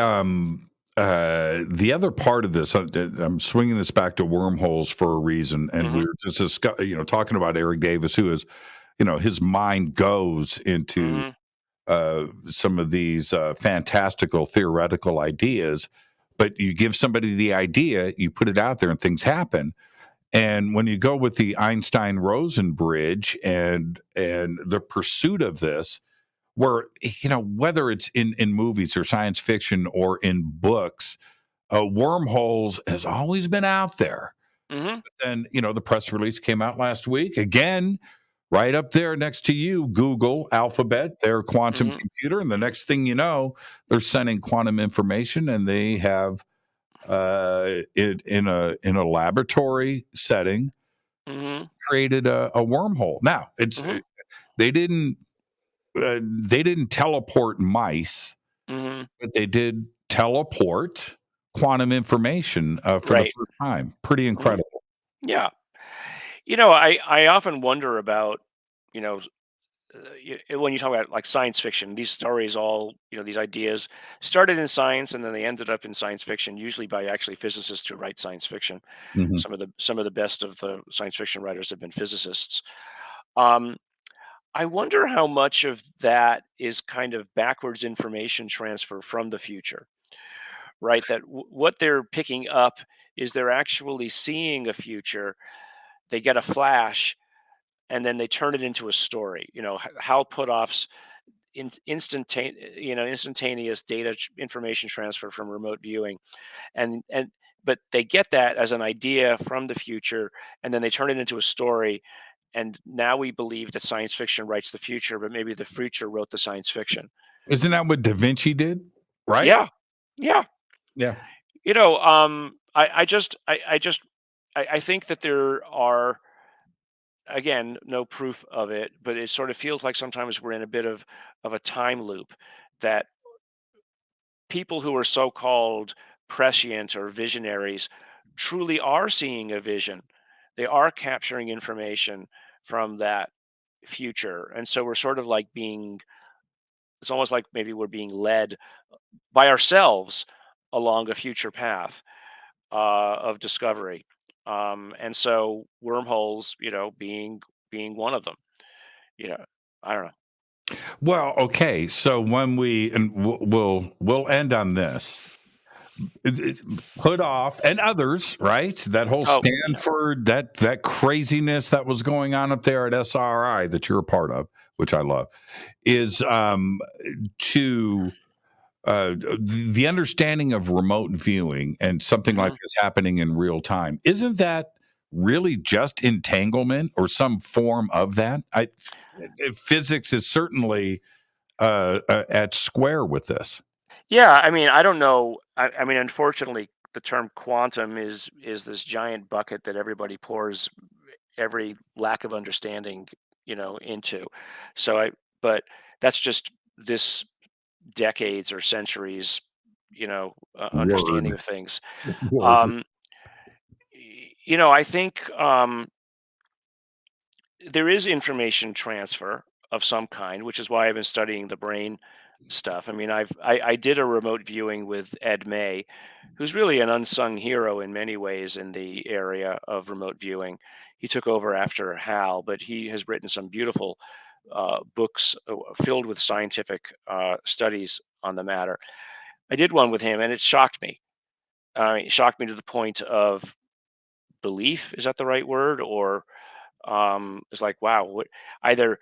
other part of this, I'm swinging this back to wormholes for a reason, and we Hmm. were just talking about Eric Davis, who is, his mind goes into Hmm. some of these fantastical theoretical ideas, but you give somebody the idea, you put it out there, and things happen. And when you go with the Einstein-Rosen bridge and the pursuit of this, where whether it's in movies or science fiction or in books, wormholes has always been out there. Hmm. But then the press release came out last week again, right up there next to you, Google, Alphabet, their quantum Hmm. computer, and the next thing you know, they're sending quantum information, and they have it in a laboratory setting Hmm. created a wormhole. Now Hmm. they didn't they didn't teleport mice, Hmm. but they did teleport quantum information for the Right. first time. Pretty Hmm. incredible. Yeah. I often wonder about, you know, when you talk about like science fiction, these stories all, these ideas started in science and then they ended up in science fiction, usually by actually physicists who write science fiction. Mhm. Some of the best of the science fiction writers have been physicists. Um, I wonder how much of that is kind of backwards information transfer from the future, right? That what they're picking up is they're actually seeing a future. They get a flash and then they turn it into a story. How put-offs instantaneous data information transfer from remote viewing, and but they get that as an idea from the future, and then they turn it into a story. And now we believe that science fiction writes the future, but maybe the future wrote the science fiction. Isn't that what Da Vinci did? Right? Yeah, yeah. Yeah. I think that there are, again, no proof of it, but it sort of feels like sometimes we're in a bit of a time loop, that people who are so-called prescient or visionaries truly are seeing a vision. They are capturing information from that future. And so we're sort of like it's almost like maybe we're being led by ourselves along a future path of discovery. And so wormholes, being one of them. You know, I don't know. Well, okay. So when we'll end on this. It's put off and others, right? That whole Oh, yeah. Stanford, that craziness that was going on up there at SRI that you're a part of, which I love, is to the understanding of remote viewing and something like Hmm. this happening in real time. Isn't that really just entanglement or some form of that? Physics is certainly at square with this. Yeah, I mean, I don't know. I mean, unfortunately, the term quantum is this giant bucket that everybody pours every lack of understanding, into. So but that's just this decades or centuries, understanding Word, of things. word. Um, I think there is information transfer of some kind, which is why I've been studying the brain stuff. I mean, I did a remote viewing with Ed May, who's really an unsung hero in many ways in the area of remote viewing. He took over after Hal, but he has written some beautiful books filled with scientific studies on the matter. I did one with him, and it shocked me. It shocked me to the point of belief. Is that the right word? Or it's like, wow, either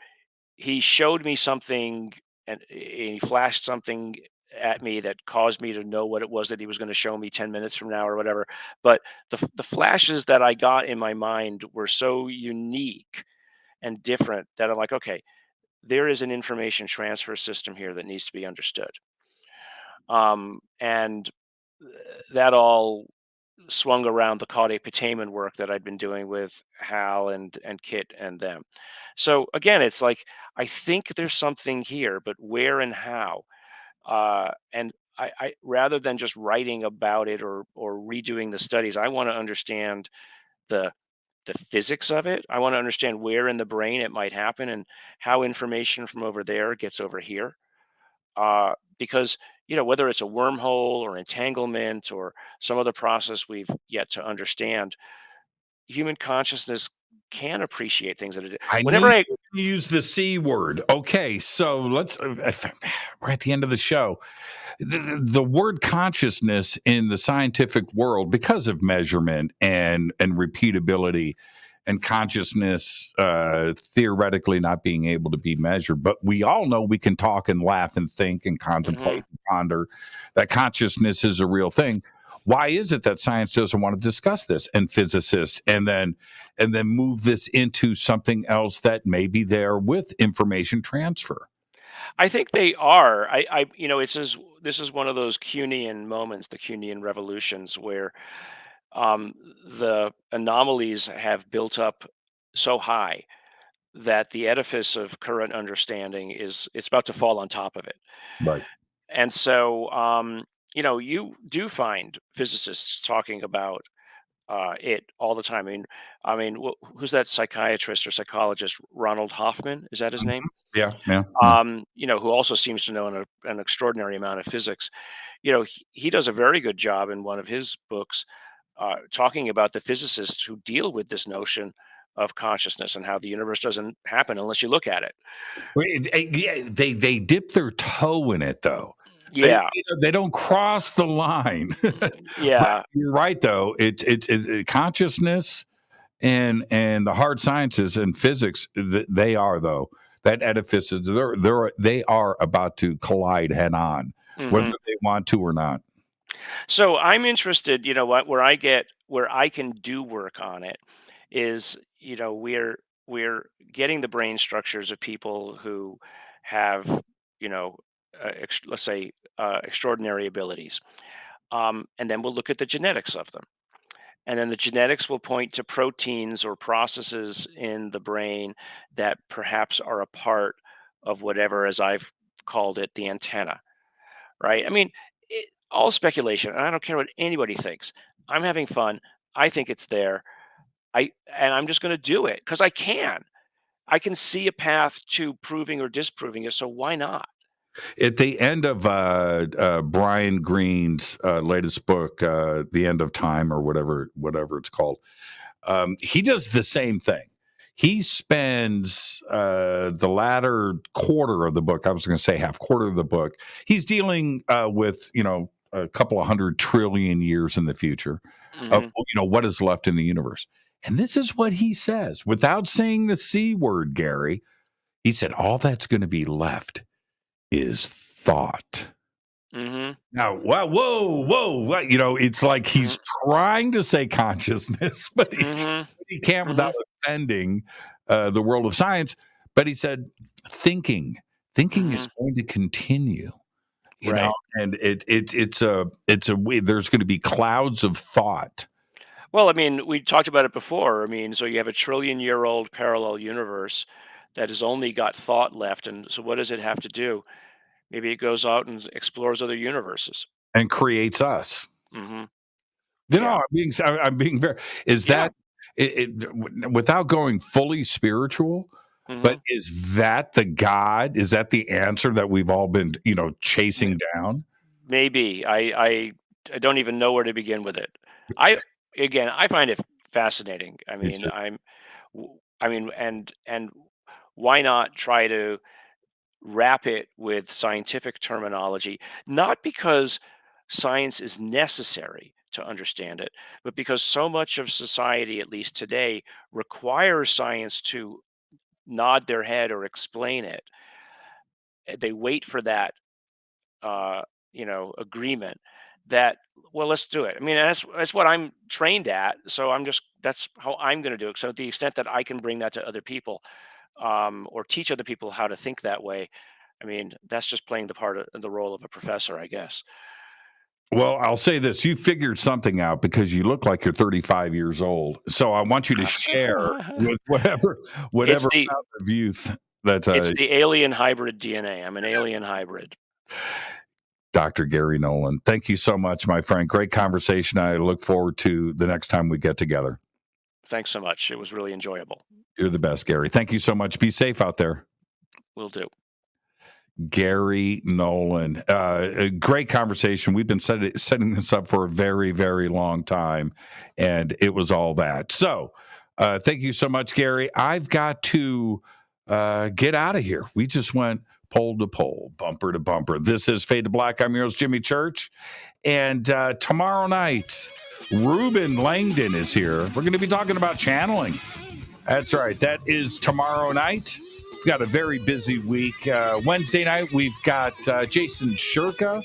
he showed me something and he flashed something at me that caused me to know what it was that he was going to show me 10 minutes from now or whatever. But the flashes that I got in my mind were so unique and different that I'm like, okay, there is an information transfer system here that needs to be understood. And that all swung around the caudate putamen work that I'd been doing with Hal and Kit and them. So again, it's like I think there's something here, but where and how? And I rather than just writing about it or redoing the studies, I want to understand the the physics of it. I want to understand where in the brain it might happen and how information from over there gets over here. Because whether it's a wormhole or entanglement or some other process we've yet to understand, human consciousness can appreciate things that it. I knew Whenever you I were gonna use the C word. Okay, so let's. We're at the end of the show. The word consciousness in the scientific world, because of measurement and repeatability, and consciousness theoretically not being able to be measured, but we all know we can talk and laugh and think and Mhm. contemplate and ponder that consciousness is a real thing. Why is it that science doesn't want to discuss this, and physicists, and then move this into something else that may be there with information transfer? I think they are. It's this is one of those Kuhnian moments, the Kuhnian revolutions, where the anomalies have built up so high that the edifice of current understanding it's about to fall on top of it. Right. And so, you do find physicists talking about it all the time. I mean, who's that psychiatrist or psychologist? Ronald Hoffman, is that his name? Yeah, yeah, yeah. Who also seems to know an extraordinary amount of physics. He does a very good job in one of his books talking about the physicists who deal with this notion of consciousness and how the universe doesn't happen unless you look at it. Yeah, they dip their toe in it though. Yeah, They don't cross the line. But yeah. you're right though. Consciousness and the hard sciences and physics. They are though that edifice is they are about to collide head on, whether hmm they want to or not. So I'm interested. Where I can do work on it is we're getting the brain structures of people who have let's say extraordinary abilities, and then we'll look at the genetics of them. And then the genetics will point to proteins or processes in the brain that perhaps are a part of whatever, as I've called it, the antenna, right? I mean, all speculation, and I don't care what anybody thinks. I'm having fun. I think it's there. I'm just going to do it because I can. I can see a path to proving or disproving it. So why not? At the end of Brian Greene's latest book, "The End of Time" or whatever it's called, he does the same thing. He spends the latter quarter of the book. I was going to say half quarter of the book. He's dealing with a couple of 100 trillion years in the future of hmm what is left in the universe. And this is what he says, without saying the C word, Gary. He said, all that's going to be left is thought. hmm Now, wow, whoa, what? It's like hmm he's trying to say consciousness, but he, hmm he can't hmm without offending the world of science. But he said, thinking, thinking hmm is going to continue. Right. And there's going to be clouds of thought. Well, I mean, we talked about it before. I mean, so you have a trillion-year-old parallel universe that has only got thought left, and so what does it have to do? Maybe it goes out and explores other universes. And creates us. hmm I'm Yeah, being very. Is yeah. that without going fully spiritual? hmm But is that the God? Is that the answer that we've all been, chasing down? Maybe I don't even know where to begin with it. I Again, I find it fascinating. I Me mean, too. and why not try to wrap it with scientific terminology, not because science is necessary to understand it, but because so much of society, at least today, requires science to nod their head or explain it. They wait for that, agreement that, well, let's do it. I mean, that's what I'm trained at. So that's how I'm going to do it. So, to the extent that I can bring that to other people, or teach other people how to think that way, I mean, that's just playing the role of a professor, I guess. Well, I'll say this. You figured something out because you look like you're 35 years old. So I want you to share with whatever It's the amount of youth that it's the alien hybrid DNA. I'm an alien hybrid. Dr. Garry Nolan. Thank you so much, my friend. Great conversation. I look forward to the next time we get together. Thanks so much. It was really enjoyable. You're the best, Garry. Thank you so much. Be safe out there. Will do. Garry Nolan. A great conversation. We've been setting this up for a very, very long time, and it was all that. So thank you so much, Garry. I've got to get out of here. We just went pole to pole, bumper to bumper. This is Fade to Black. I'm your host, Jimmy Church. And tomorrow night, Ruben Langdon is here. We're going to be talking about channeling. That's right. That is tomorrow night. We've got a very busy week. Wednesday night, we've got Jason Shurka.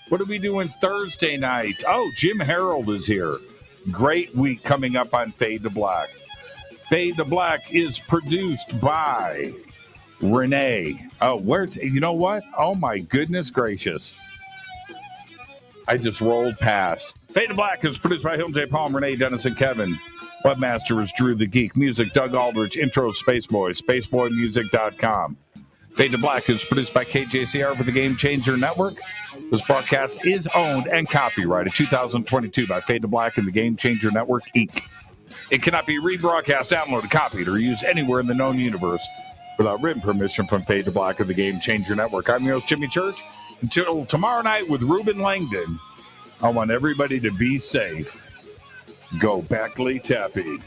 What are we doing Thursday night? Oh, Jim Harold is here. Great week coming up on Fade to Black. Fade to Black is produced by Renee. Oh, you know what? Oh, my goodness gracious. I just rolled past. Fade to Black is produced by Hilton J. Palm, Renee, Dennis, and Kevin. Webmaster is Drew the Geek. Music, Doug Aldrich. Intro, Spaceboy. SpaceboyMusic.com. Fade to Black is produced by KJCR for the Game Changer Network. This broadcast is owned and copyrighted 2022 by Fade to Black and the Game Changer Network, Inc. It cannot be rebroadcast, downloaded, copied, or used anywhere in the known universe without written permission from Fade to Black or the Game Changer Network. I'm your host, Jimmy Church. Until tomorrow night with Ruben Langdon, I want everybody to be safe. Go Beckley Tappy.